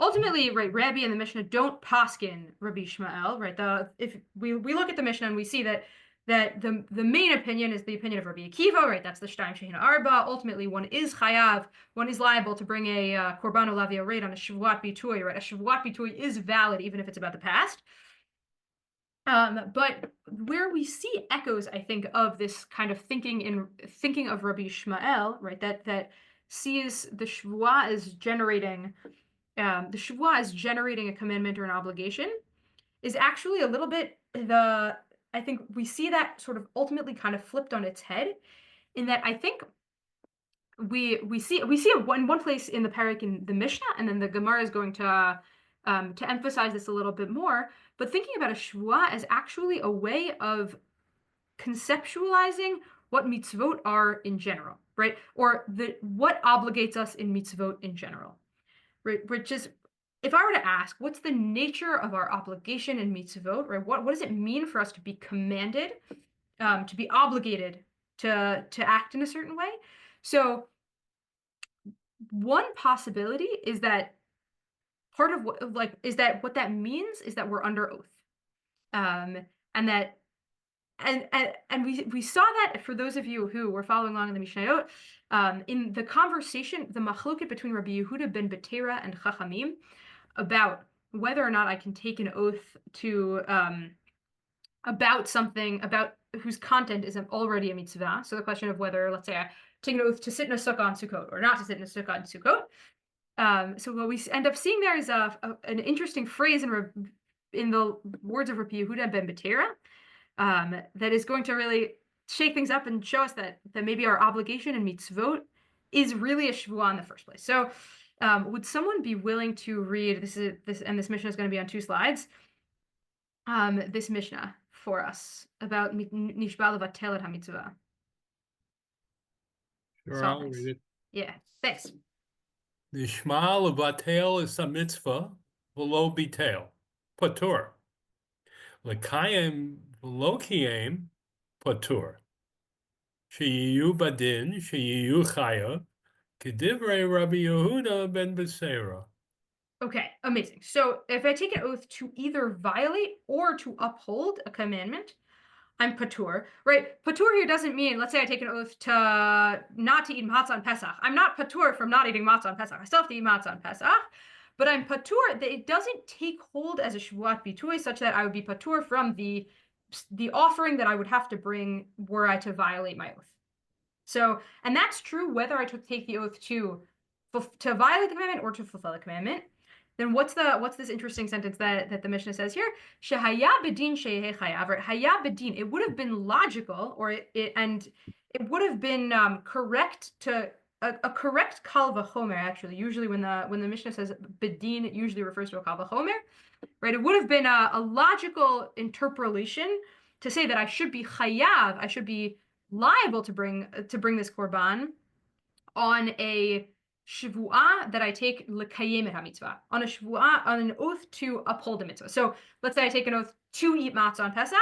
Ultimately, right, Rabbi and the Mishnah don't paskin Rabbi Yishmael, right? If we look at the Mishnah and we see that the main opinion is the opinion of Rabbi Akiva, right? That's the Shtayim Shehin Arba. Ultimately, one is chayav, one is liable to bring a korban olav yored on a Shevuot bitui, right? A Shevuot bitui is valid even if it's about the past. But where we see echoes, I think, of this kind of thinking of Rabbi Yishmael, right? That sees the Shevuah as generating a commandment or an obligation, is actually a little bit I think we see that sort of ultimately kind of flipped on its head, in that I think we see it one place in the parak in the Mishnah, and then the Gemara is going to emphasize this a little bit more. But thinking about a Shevuah as actually a way of conceptualizing what mitzvot are in general, right? Or what obligates us in mitzvot in general, right? Which is, if I were to ask, what's the nature of our obligation in mitzvot, right? What does it mean for us to be commanded, to be obligated to act in a certain way? So one possibility is that part of what that means is that we're under oath, and that and we saw that for those of you who were following along in the mishnayot, in the conversation, the machloket between Rabbi Yehuda ben Betera and Chachamim about whether or not I can take an oath to about something about whose content is already a mitzvah. So the question of whether, let's say, I take an oath to sit in a sukkah on Sukkot or not to sit in a sukkah on Sukkot. So what we end up seeing there is an interesting phrase in the words of Rabbi Yehuda ben Betera that is going to really shake things up and show us that maybe our obligation in mitzvot is really a Shevuah in the first place. So would someone be willing to read this Mishnah is going to be on 2 slides. This Mishnah for us about nishba levatel et hamitzvah. Sure, I'll read it. Yeah, thanks. Nishma levatel is a mitzvah, v'lo bitel, patur. L'kayim v'lo kiyim, patur. Sheyiyu badin, sheyiyu chaya, kedivrei Rabbi Yehuda ben Betera. Okay, amazing. So if I take an oath to either violate or to uphold a commandment, I'm patur, right? Patur here doesn't mean, let's say I take an oath to not to eat matzah on Pesach. I'm not patur from not eating matzah on Pesach. I still have to eat matzah on Pesach, but I'm patur that it doesn't take hold as a Shevuot bitui such that I would be patur from the offering that I would have to bring were I to violate my oath. So, and that's true whether I take the oath to violate the commandment or to fulfill the commandment. Then what's this interesting sentence that the Mishnah says here? Shehaya bedin shehei chayav. Haya bedin. It would have been logical, or it would have been correct to a correct kal v'chomer. Actually, usually when the Mishnah says bedin, it usually refers to a kal v'chomer, right? It would have been a logical interpolation to say that I should be chayav. I should be liable to bring this korban on a Shevuah that I take l'kayem et hamitzvah, on a Shevuah, on an oath to uphold the mitzvah. So let's say I take an oath to eat matzah on Pesach,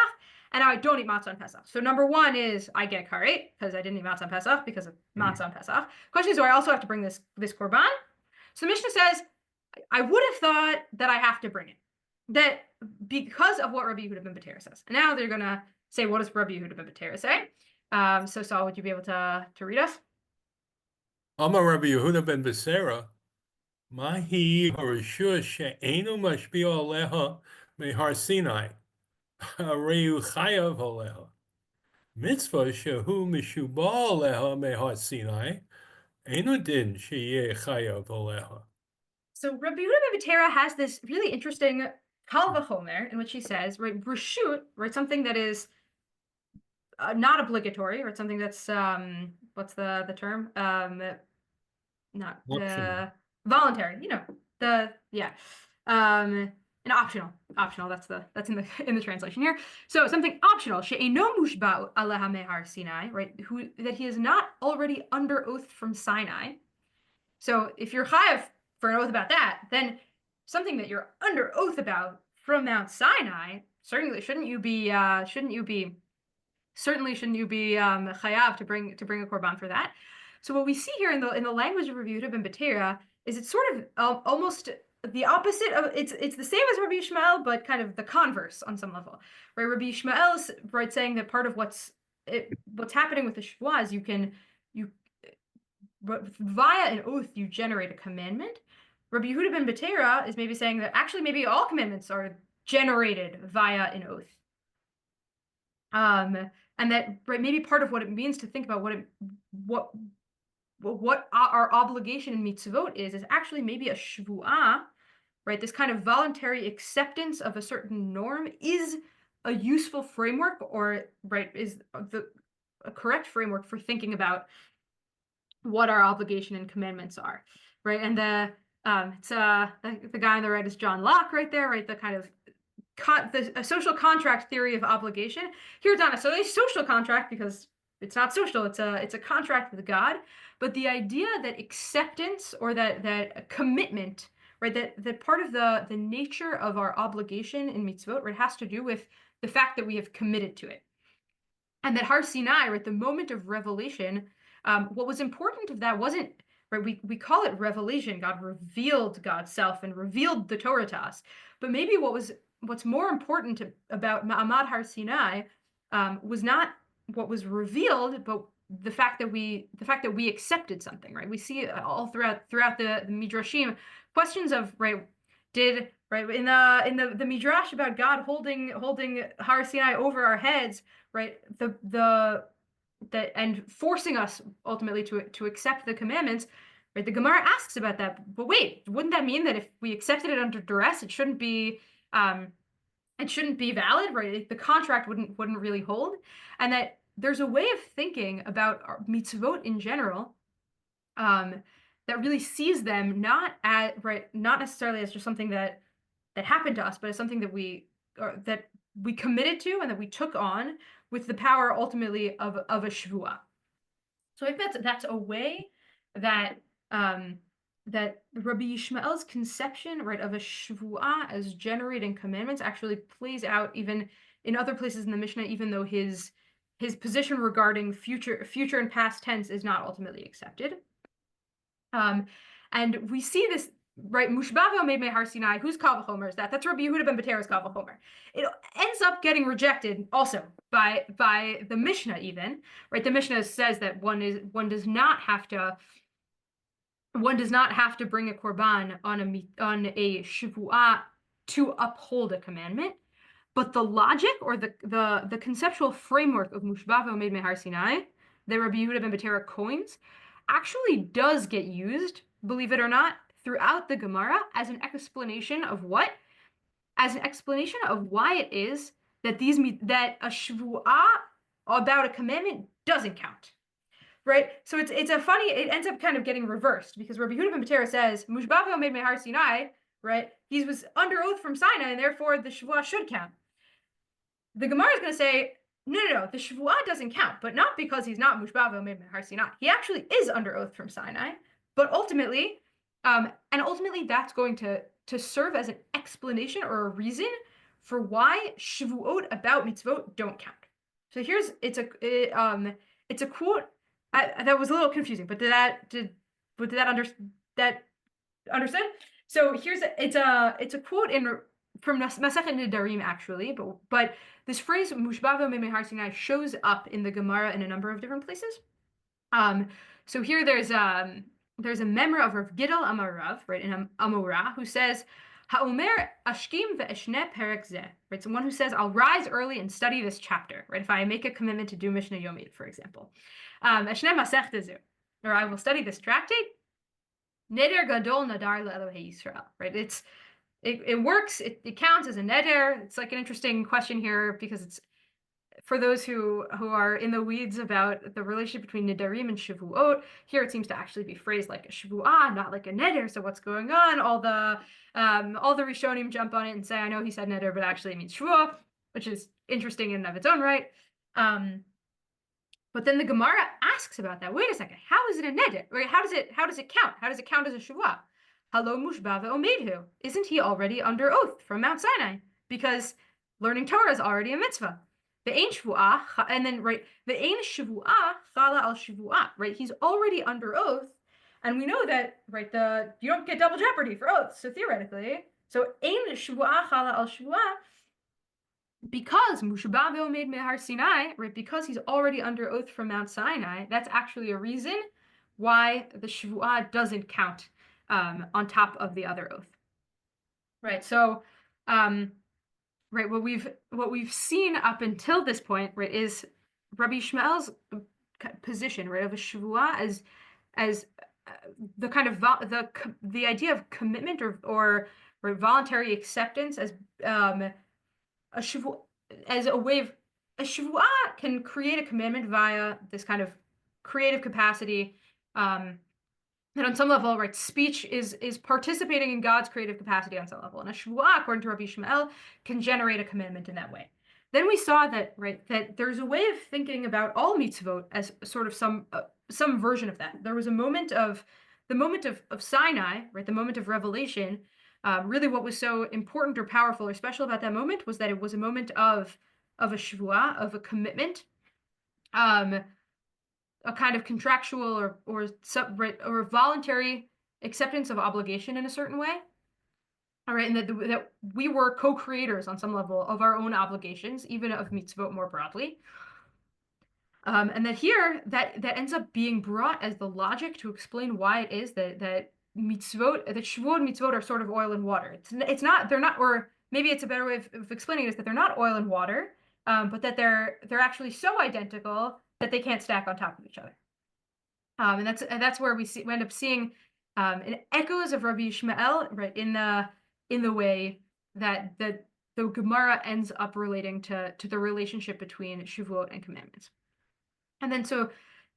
and I don't eat matzah on Pesach. So number one is I get karet because I didn't eat matzah on Pesach because of matzah on Pesach. Question is, do I also have to bring this korban? So the Mishnah says, I would have thought that I have to bring it, that because of what Rabbi Yehuda ben Betera says. And now they're gonna say, what does Rabbi Yehuda ben Betera say? So Saul, would you be able to read us? Amar Rabbi Yehuda ben Betera, Mahi harishua she'enu mashpio aleha mehar Sinai, hareyu chayav aleha. מצווה שהוא משובע עליה מהר סיני, אינו דין שיהיה חייב עליה. So Rabbi Yehuda ben Betera has this really interesting kal v'chomer in which he says, right, reshut, right, something that is not obligatory, or something that's what's the term? Not Optional. voluntary. And optional. That's in the translation here. So something optional. She'eino mushba aleha mehar Sinai, right? That he is not already under oath from Sinai. So if you're chayav for an oath about that, then something that you're under oath about from Mount Sinai, certainly shouldn't you be chayav to bring a korban for that. So what we see here in the language of Rabbi Yehuda ben Betera is it's sort of almost the opposite of it's the same as Rabbi Yishmael, but kind of the converse on some level. Right? Rabbi Yishmael is right saying that part of what's happening with the Shevuah is via an oath you generate a commandment. Rabbi Yehuda ben Betera is maybe saying that actually maybe all commandments are generated via an oath. And that right, maybe part of what it means to think about what our obligation in mitzvot is actually maybe a shvuah, right? This kind of voluntary acceptance of a certain norm is a useful framework, or right, is a correct framework for thinking about what our obligation and commandments are, right? And the guy on the right is John Locke right there, right? The kind of a social contract theory of obligation. Here it's not necessarily a social contract because it's not social. It's a contract with God. But the idea that acceptance or that commitment, right, that part of the nature of our obligation in mitzvot, right, has to do with the fact that we have committed to it. And that Har Sinai, right, the moment of revelation, what was important of that wasn't, right, we call it revelation. God revealed God's self and revealed the Torah to us. But maybe what's more important about Ma'amad Har Sinai was not what was revealed, but the fact that we accepted something, right? We see all throughout the midrashim questions of in the midrash about God holding Har Sinai over our heads, right? And forcing us ultimately to accept the commandments. Right? The Gemara asks about that, but wait, wouldn't that mean that if we accepted it under duress, it shouldn't be valid, right? The contract wouldn't really hold, and that there's a way of thinking about our mitzvot in general that really sees them not necessarily as just something that happened to us, but as something that we committed to and that we took on with the power ultimately of a shvuah. So I think that's a way that that Rabbi Yishmael's conception, right, of a shvuah as generating commandments actually plays out even in other places in the Mishnah, even though his position regarding future and past tense is not ultimately accepted. And we see this, right, Mushbavo made me Har Sinai, whose Kal V'chomer is that? That's Rabbi Yehuda ben Betera's Kal V'chomer. It ends up getting rejected also by the Mishnah even, right? The Mishnah says that one does not have to bring a korban on a shvuah to uphold a commandment, but the logic or the conceptual framework of Mushbavo made me Har Sinai that Rabbi Yehuda ben Betera coins actually does get used, believe it or not, throughout the Gemara as an explanation of what? As an explanation of why it is that a shvuah about a commandment doesn't count. Right? So it ends up kind of getting reversed because Rabbi Yehuda ben Betera says, Mushbavo made me Har Sinai, right? He was under oath from Sinai, and therefore the shvuah should count. The Gemara is going to say, no, the shvuah doesn't count, but not because he's not Mushbavo made me Har Sinai. He actually is under oath from Sinai, but ultimately that's going to serve as an explanation or a reason for why shvuot about mitzvot don't count. So it's a quote that was a little confusing, but understood? So it's a quote from Masechet Nedarim actually, but this phrase Mushbavo made me Har Sinai shows up in the Gemara in a number of different places. So here there's a memra of Rav Gidel Amarav, right, in Amorah, who says Ha'omer ashkim ve'eshne perek zeh, right? So one who says, I'll rise early and study this chapter, right? If I make a commitment to do Mishnah Yomit, for example. Eshne masechta zu, or I will study this tractate. Neder gadol nadar le'Elohei Yisrael, right? It works, it counts as a neder. It's like an interesting question here because it's, for those who are in the weeds about the relationship between nidarim and shevuot, here it seems to actually be phrased like a shevuah, not like a neder. So what's going on? All the Rishonim jump on it and say, I know he said neder, but actually it means shevuah, which is interesting in and of its own right. But then the Gemara asks about that. Wait a second, how is it a neder? Right? How does it count? How does it count as a shevuah? Halo mushba ve'omedhu. Isn't he already under oath from Mount Sinai? Because learning Torah is already a mitzvah. The ein shvuah, and then right, the ein shvuah chala al shvuah, right? He's already under oath, and we know that right. You don't get double jeopardy for oaths, so theoretically, so ein shvuah chala al shvuah, because mushba ve'omed mehar Sinai, right? Because he's already under oath from Mount Sinai. That's actually a reason why the shvuah doesn't count on top of the other oath, right? So. Right, what we've seen up until this point, right, is Rabbi Yishmael's position, right, of a shevuah as the kind of the idea of commitment or voluntary acceptance as a shevuah, as a way of a shevuah can create a commandment via this kind of creative capacity. And on some level, right, speech is participating in God's creative capacity on some level. And a shevuah, according to Rabbi Yishmael, can generate a commandment in that way. Then we saw that, right, that there's a way of thinking about all mitzvot as sort of some version of that. There was the moment of Sinai, right, the moment of revelation. Really what was so important or powerful or special about that moment was that it was a moment of a shevuah, of a commitment, a kind of contractual or voluntary acceptance of obligation in a certain way. All right, and that we were co-creators on some level of our own obligations, even of mitzvot more broadly. And that here, that ends up being brought as the logic to explain why it is that mitzvot, that shevuot and mitzvot are sort of oil and water. It's not, they're not, or maybe it's a better way of explaining it is that they're not oil and water, but that they're actually so identical that they can't stack on top of each other. And that's where we end up seeing echoes of Rabbi Yishmael, right, in the way that the Gemara ends up relating to the relationship between Shevuot and commandments. And then so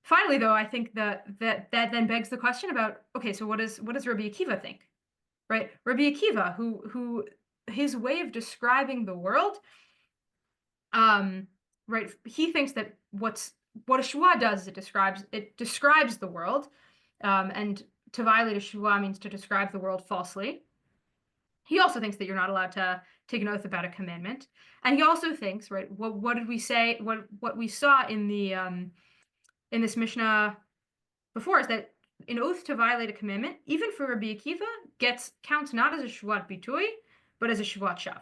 finally, though, I think that then begs the question about, okay, so what does Rabbi Akiva think? Right? Rabbi Akiva, who his way of describing the world, right, he thinks that what a shevuah does is it describes the world, and to violate a shevuah means to describe the world falsely. He also thinks that you're not allowed to take an oath about a commandment, and he also thinks, right, what did we say? What we saw in the in this Mishnah before is that an oath to violate a commandment, even for Rabbi Akiva, counts not as a shevuat bitui, but as a shevuat shav.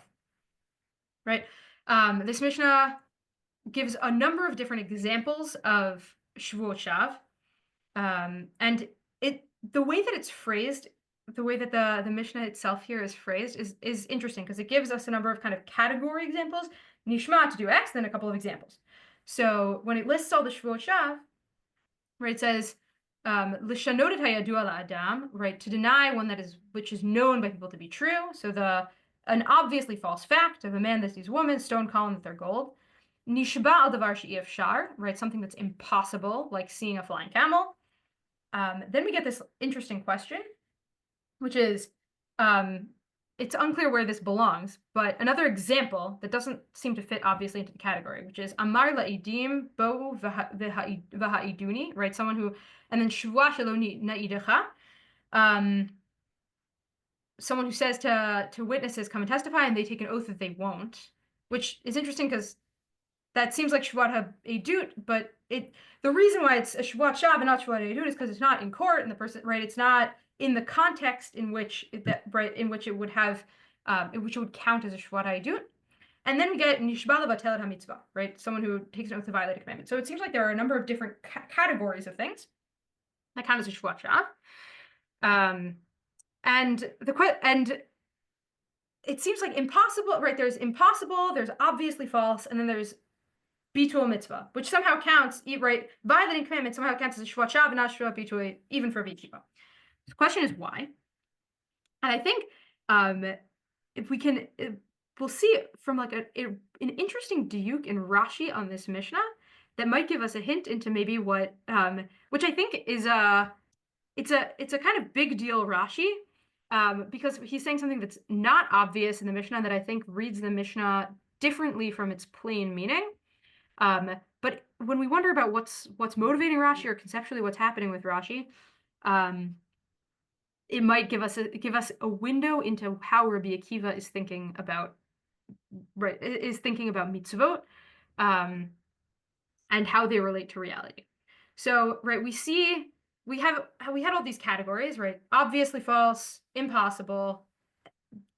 Right? This Mishnah gives a number of different examples of shevuot shav, and the way that it's phrased, the way that the Mishnah itself here is phrased is interesting because it gives us a number of kind of category examples. Nishma to do X, then a couple of examples. So when it lists all the shevuot shav, right, it says l'shanot et hayadu ala adam, right, to deny one which is known by people to be true. So an obviously false fact of a man that sees women, stone calling that they're gold. Nishba al davar she'ef shar, right, something that's impossible, like seeing a flying camel. Then we get this interesting question, which is, it's unclear where this belongs, but another example that doesn't seem to fit obviously into the category, which is Amar la'idim bo v'ha'iduni, right, someone who, and then shvuah shelo na'idecha, someone who says to witnesses, come and testify, and they take an oath that they won't, which is interesting because that seems like Shevuot ha'edut, but the reason why it's a Shevuot shav and not Shevuot ha'edut is because it's not in court, and the person, right, it's not in the context in which it would have, which it would count as a Shevuot ha'edut. And then we get Nishba levatel ha'mitzvah, right, someone who takes an oath to violate a commandment. So it seems like there are a number of different categories of things that count as a Shevuot shav. And it seems like impossible, right? There's impossible, there's obviously false, and then there's bitul mitzvah, which somehow counts, right? Violating commandment somehow counts as a shvuat shav and not shvuat bitul, even for bikiva. The question is why? And I think if we can, we'll see from like an interesting diuk in Rashi on this Mishnah that might give us a hint into maybe what, which I think is it's a kind of big deal Rashi, because he's saying something that's not obvious in the Mishnah that I think reads the Mishnah differently from its plain meaning. But when we wonder about what's motivating Rashi or conceptually what's happening with Rashi, it might give us a window into how Rabbi Akiva is thinking about mitzvot, and how they relate to reality. So, right, we had all these categories, right? Obviously false, impossible,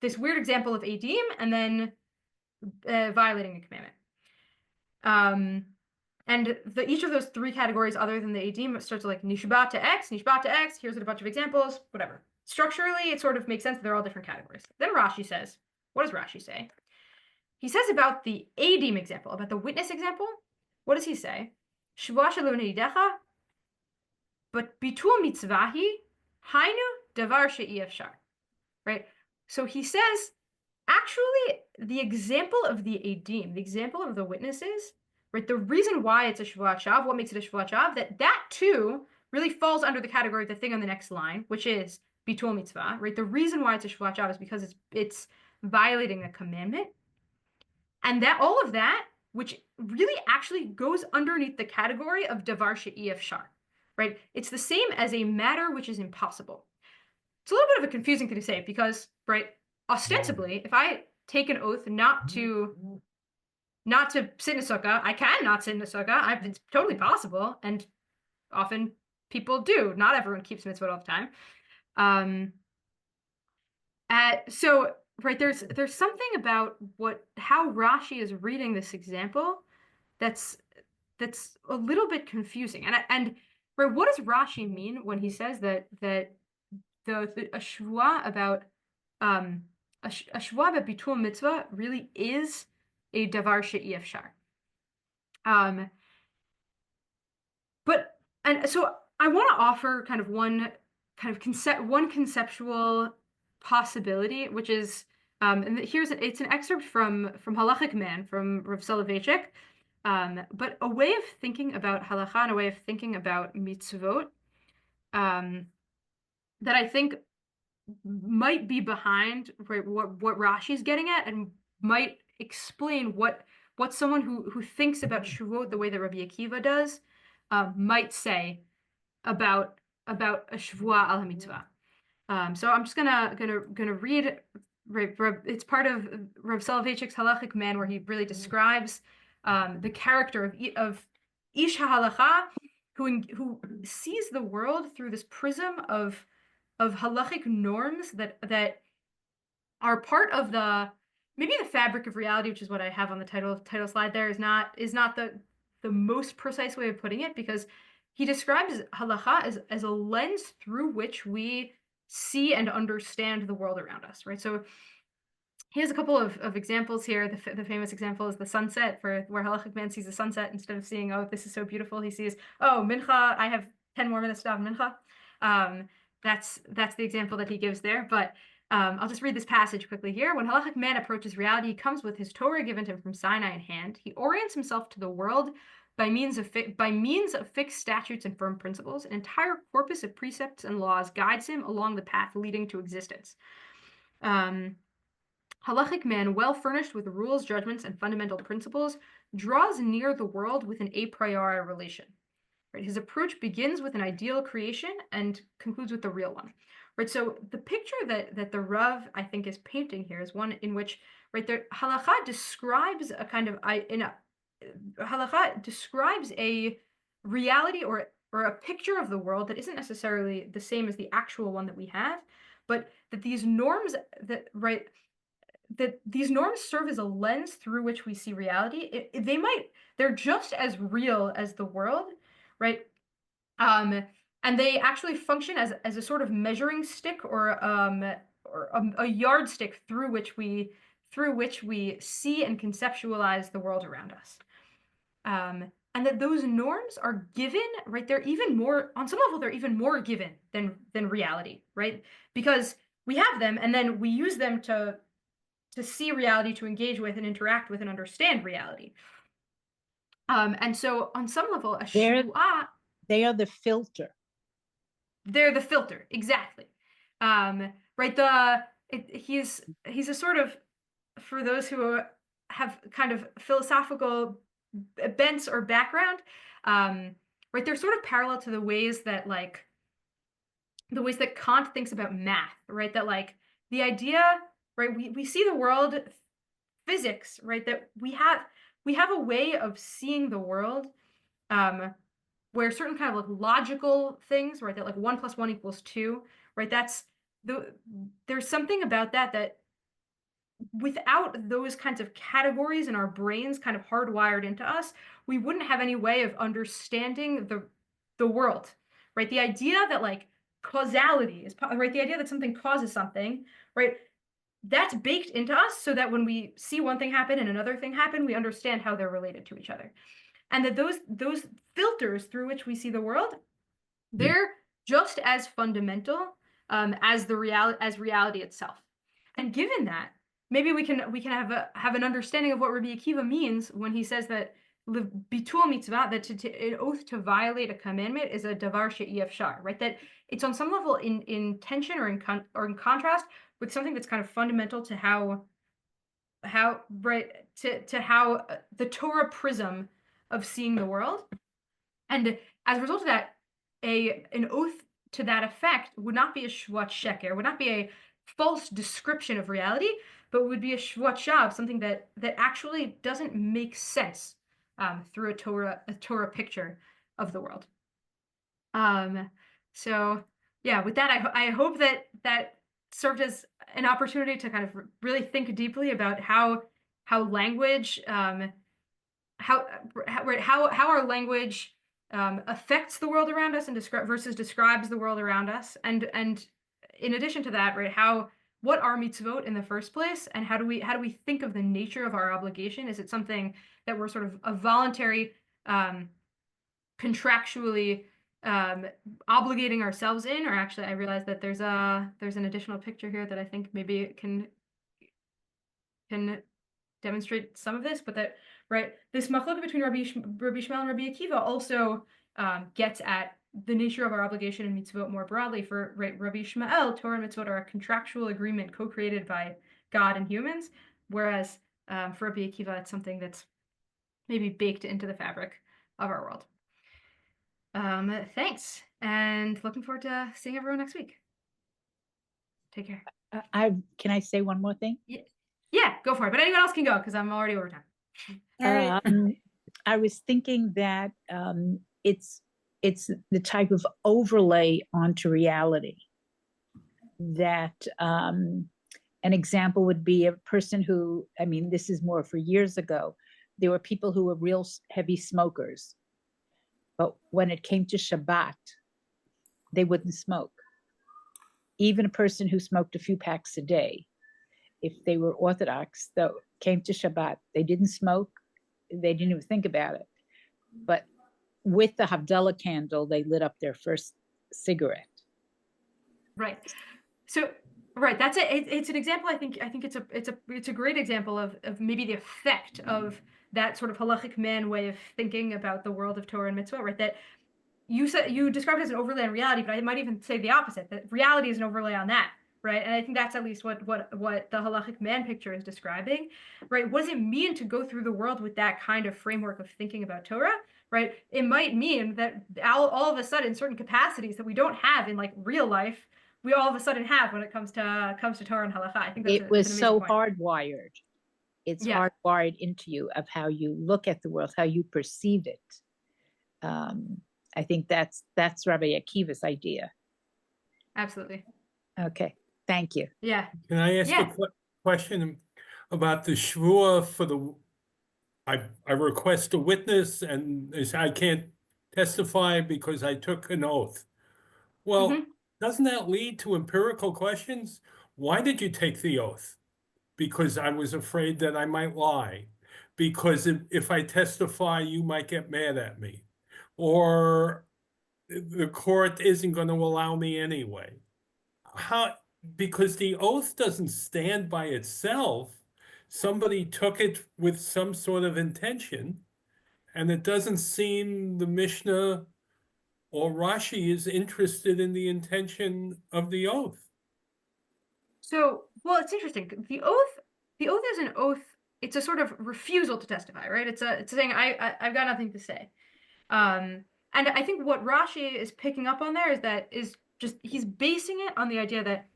this weird example of edim, and then violating a commandment. And each of those three categories, other than the edim, starts with like nishba to X, here's a bunch of examples, whatever. Structurally, it sort of makes sense that they're all different categories. Then Rashi says, what does Rashi say? He says about the edim example, about the witness example, what does he say? Shvuah shelo neidecha, but bitul mitzvahi, hainu davar she'i efshar. Right? So he says, actually, the example of the edim, the example of the witnesses, right? The reason why it's a shvuat shav, what makes it a shvuat shav, that too really falls under the category of the thing on the next line, which is bitul mitzvah, right? The reason why it's a shvuat shav is because it's violating a commandment, and that all of that, which really actually goes underneath the category of davar she'i efshar, right? It's the same as a matter which is impossible. It's a little bit of a confusing thing to say because, right, ostensibly, if I take an oath not to sit in a sukkah, I can not sit in a sukkah. It's totally possible, and often people do. Not everyone keeps mitzvot all the time. So, right, there's something about how Rashi is reading this example that's a little bit confusing. And right, what does Rashi mean when he says that a shvuah about a shvuah about bitul mitzvah really is a davar she'i efshar? And so I want to offer kind of one conceptual possibility, which is and it's an excerpt from Halachic Man from Rav Soloveitchik, but a way of thinking about halacha and a way of thinking about mitzvot that I think might be behind, right, what Rashi's getting at, and might explain what someone who thinks about Shevuot the way that Rabbi Akiva does might say about a Shevuah al mitzvah. So I'm just gonna read. Right, it's part of Rav Soloveitchik's Halachic Man, where he really describes the character of Ish HaHalacha, who sees the world through this prism of halachic norms that are part of maybe the fabric of reality, which is what I have on the title slide there, is not the most precise way of putting it, because he describes halacha as a lens through which we see and understand the world around us, right? So he has a couple of examples here. The famous example is the sunset, where Halachic Man sees the sunset. Instead of seeing, oh, this is so beautiful, he sees, oh, mincha, I have 10 more minutes to have mincha. That's the example that he gives there. But I'll just read this passage quickly here. When Halachic Man approaches reality, he comes with his Torah given to him from Sinai in hand. He orients himself to the world by means of fixed statutes and firm principles. An entire corpus of precepts and laws guides him along the path leading to existence. Halachic Man, well furnished with rules, judgments, and fundamental principles, draws near the world with an a priori relation. Right? His approach begins with an ideal creation and concludes with the real one. Right? So the picture that the Rav, I think, is painting here is one in which, right, there, halacha describes halacha describes a reality or a picture of the world that isn't necessarily the same as the actual one that we have, but that these norms these norms serve as a lens through which we see reality. They're just as real as the world, right? And they actually function as a sort of measuring stick or a yardstick through which we see and conceptualize the world around us. And that those norms are given, right? They're even more, on some level, they're even more given than reality, right? Because we have them, and then we use them to see reality, to engage with and interact with and understand reality. And so on some level, a Shevuah, they are the filter. They're the filter, exactly. Right? He's a sort of, for those who have kind of philosophical bents or background, right? They're sort of parallel to the ways that Kant thinks about math, right? That like the idea, right? We see the world, physics, right? That we have a way of seeing the world, where certain kind of like logical things, right? That like 1 + 1 = 2, right? There's something about that without those kinds of categories in our brains kind of hardwired into us, we wouldn't have any way of understanding the world, right? The idea that like causality is, right? The idea that something causes something, right? That's baked into us so that when we see one thing happen and another thing happen, we understand how they're related to each other. And that those filters through which we see the world, they're just as fundamental as reality itself. And given that, maybe we can have an understanding of what Rabbi Akiva means when he says that bitul mitzvah, that an oath to violate a commandment is a davar she'i efshar, right? That it's on some level in tension or in contrast with something that's kind of fundamental to how the Torah prism of seeing the world. And as a result of that, an oath to that effect would not be a Shevuot sheker, would not be a false description of reality, but would be a Shevuot shab, something that actually doesn't make sense through a Torah picture of the world. So yeah, with that, I hope that served as an opportunity to kind of really think deeply about how language, how our language affects the world around us and describes the world around us, and in addition to that, right, what are mitzvot in the first place, and how do we think of the nature of our obligation? Is it something that we're sort of a voluntary, contractually obligating ourselves in, or actually, I realize that there's an additional picture here that I think maybe can demonstrate some of this, but that, right, this machloka between Rabbi Shmuel and Rabbi Akiva also gets at the nature of our obligation in mitzvot more broadly. For Rabbi Shmuel, Torah and mitzvot are a contractual agreement co-created by God and humans, whereas for Rabbi Akiva, it's something that's maybe baked into the fabric of our world. Thanks, and looking forward to seeing everyone next week. Take care. Can I say one more thing? Yeah, go for it. But anyone else can go because I'm already over time. All right. I was thinking that it's the type of overlay onto reality that an example would be a person who, I mean, this is more for years ago, there were people who were real heavy smokers, but when it came to Shabbat, they wouldn't smoke. Even a person who smoked a few packs a day, if they were Orthodox, though, came to Shabbat, they didn't smoke, they didn't even think about it. But with the Havdalah candle, they lit up their first cigarette. Right. So, right, that's it. It's an example. I think it's a great example of maybe the effect of that sort of halachic man way of thinking about the world of Torah and mitzvah. Right, that you described it as an overlay on reality, but I might even say the opposite. That reality is an overlay on that. Right, and I think that's at least what the halachic man picture is describing. Right, what does it mean to go through the world with that kind of framework of thinking about Torah? Right, it might mean that all of a sudden certain capacities that we don't have in like real life, we all of a sudden have when it comes to Torah and halacha. I think that's it was so point. Hardwired. It's hardwired into you of how you look at the world, how you perceive it. I think that's Rabbi Akiva's idea. Absolutely. Okay, thank you. Yeah. Can I ask a question about the Shevuot for the? I request a witness, and I can't testify because I took an oath. Well, doesn't that lead to empirical questions? Why did you take the oath? Because I was afraid that I might lie. Because if I testify, you might get mad at me. Or the court isn't going to allow me anyway. Because the oath doesn't stand by itself. Somebody took it with some sort of intention, and it doesn't seem the Mishnah or Rashi is interested in the intention of the oath. So, well, it's interesting. The oath is an oath. It's a sort of refusal to testify, right? It's saying I've got nothing to say. And I think what Rashi is picking up on there is just he's basing it on the idea that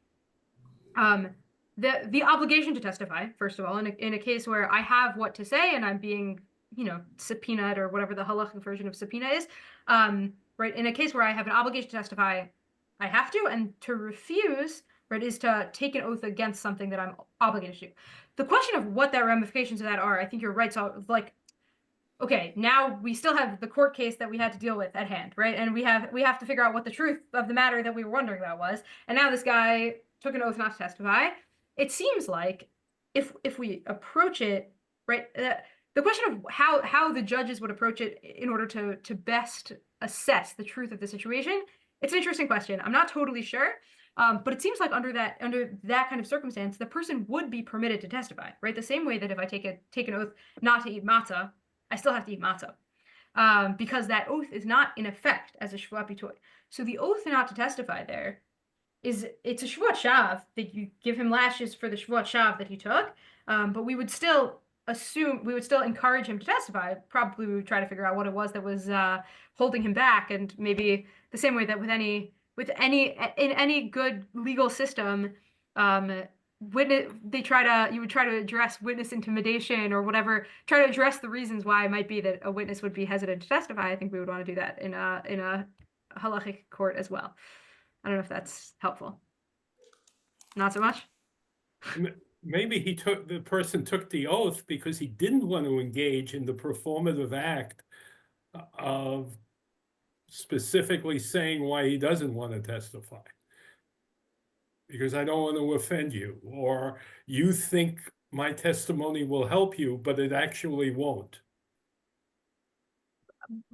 the obligation to testify, first of all, in a case where I have what to say and I'm being, subpoenaed, or whatever the halachic version of subpoena is, right? In a case where I have an obligation to testify, I have to, and to refuse, right, is to take an oath against something that I'm obligated to do. The question of what the ramifications of that are, I think you're right. So, okay, now we still have the court case that we had to deal with at hand, right? And we have to figure out what the truth of the matter that we were wondering about was. And now this guy took an oath not to testify. It seems like if we approach it, right, the question of how the judges would approach it in order to best assess the truth of the situation, it's an interesting question. I'm not totally sure, but it seems like under that kind of circumstance, the person would be permitted to testify, right? The same way that if I take an oath not to eat matzah, I still have to eat matzah, because that oath is not in effect as a Shevuot bitoy. So the oath not to testify there it's a Shevuot shav that you give him lashes for the Shevuot shav that he took, but we would still encourage him to testify. Probably we would try to figure out what it was that was holding him back, and maybe the same way that in any good legal system, you would try to address witness intimidation or whatever, try to address the reasons why it might be that a witness would be hesitant to testify. I think we would want to do that in a halachic court as well. I don't know if that's helpful. Not so much. Maybe the person took the oath because he didn't want to engage in the performative act of specifically saying why he doesn't want to testify. Because I don't want to offend you, or you think my testimony will help you, but it actually won't.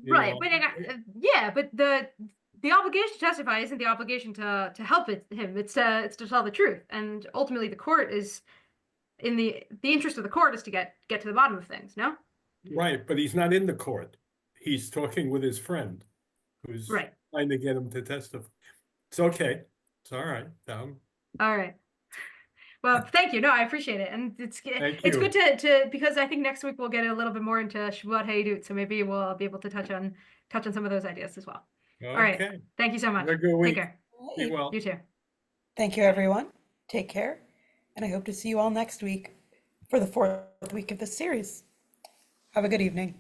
Right, but the obligation to testify isn't the obligation to help him. It's to tell the truth, and ultimately the court is in the interest of the court is to get to the bottom of things. No. Right, but he's not in the court. He's talking with his friend, who's right, trying to get him to testify. It's okay. It's all right. All right. Well, thank you. No, I appreciate it, and it's good to because I think next week we'll get a little bit more into Shevuot Hayidut, so maybe we'll be able to touch on some of those ideas as well. Okay. All right. Thank you so much. Have a good week. Take care. Be well. You too. Thank you, everyone. Take care, and I hope to see you all next week for the 4th week of this series. Have a good evening.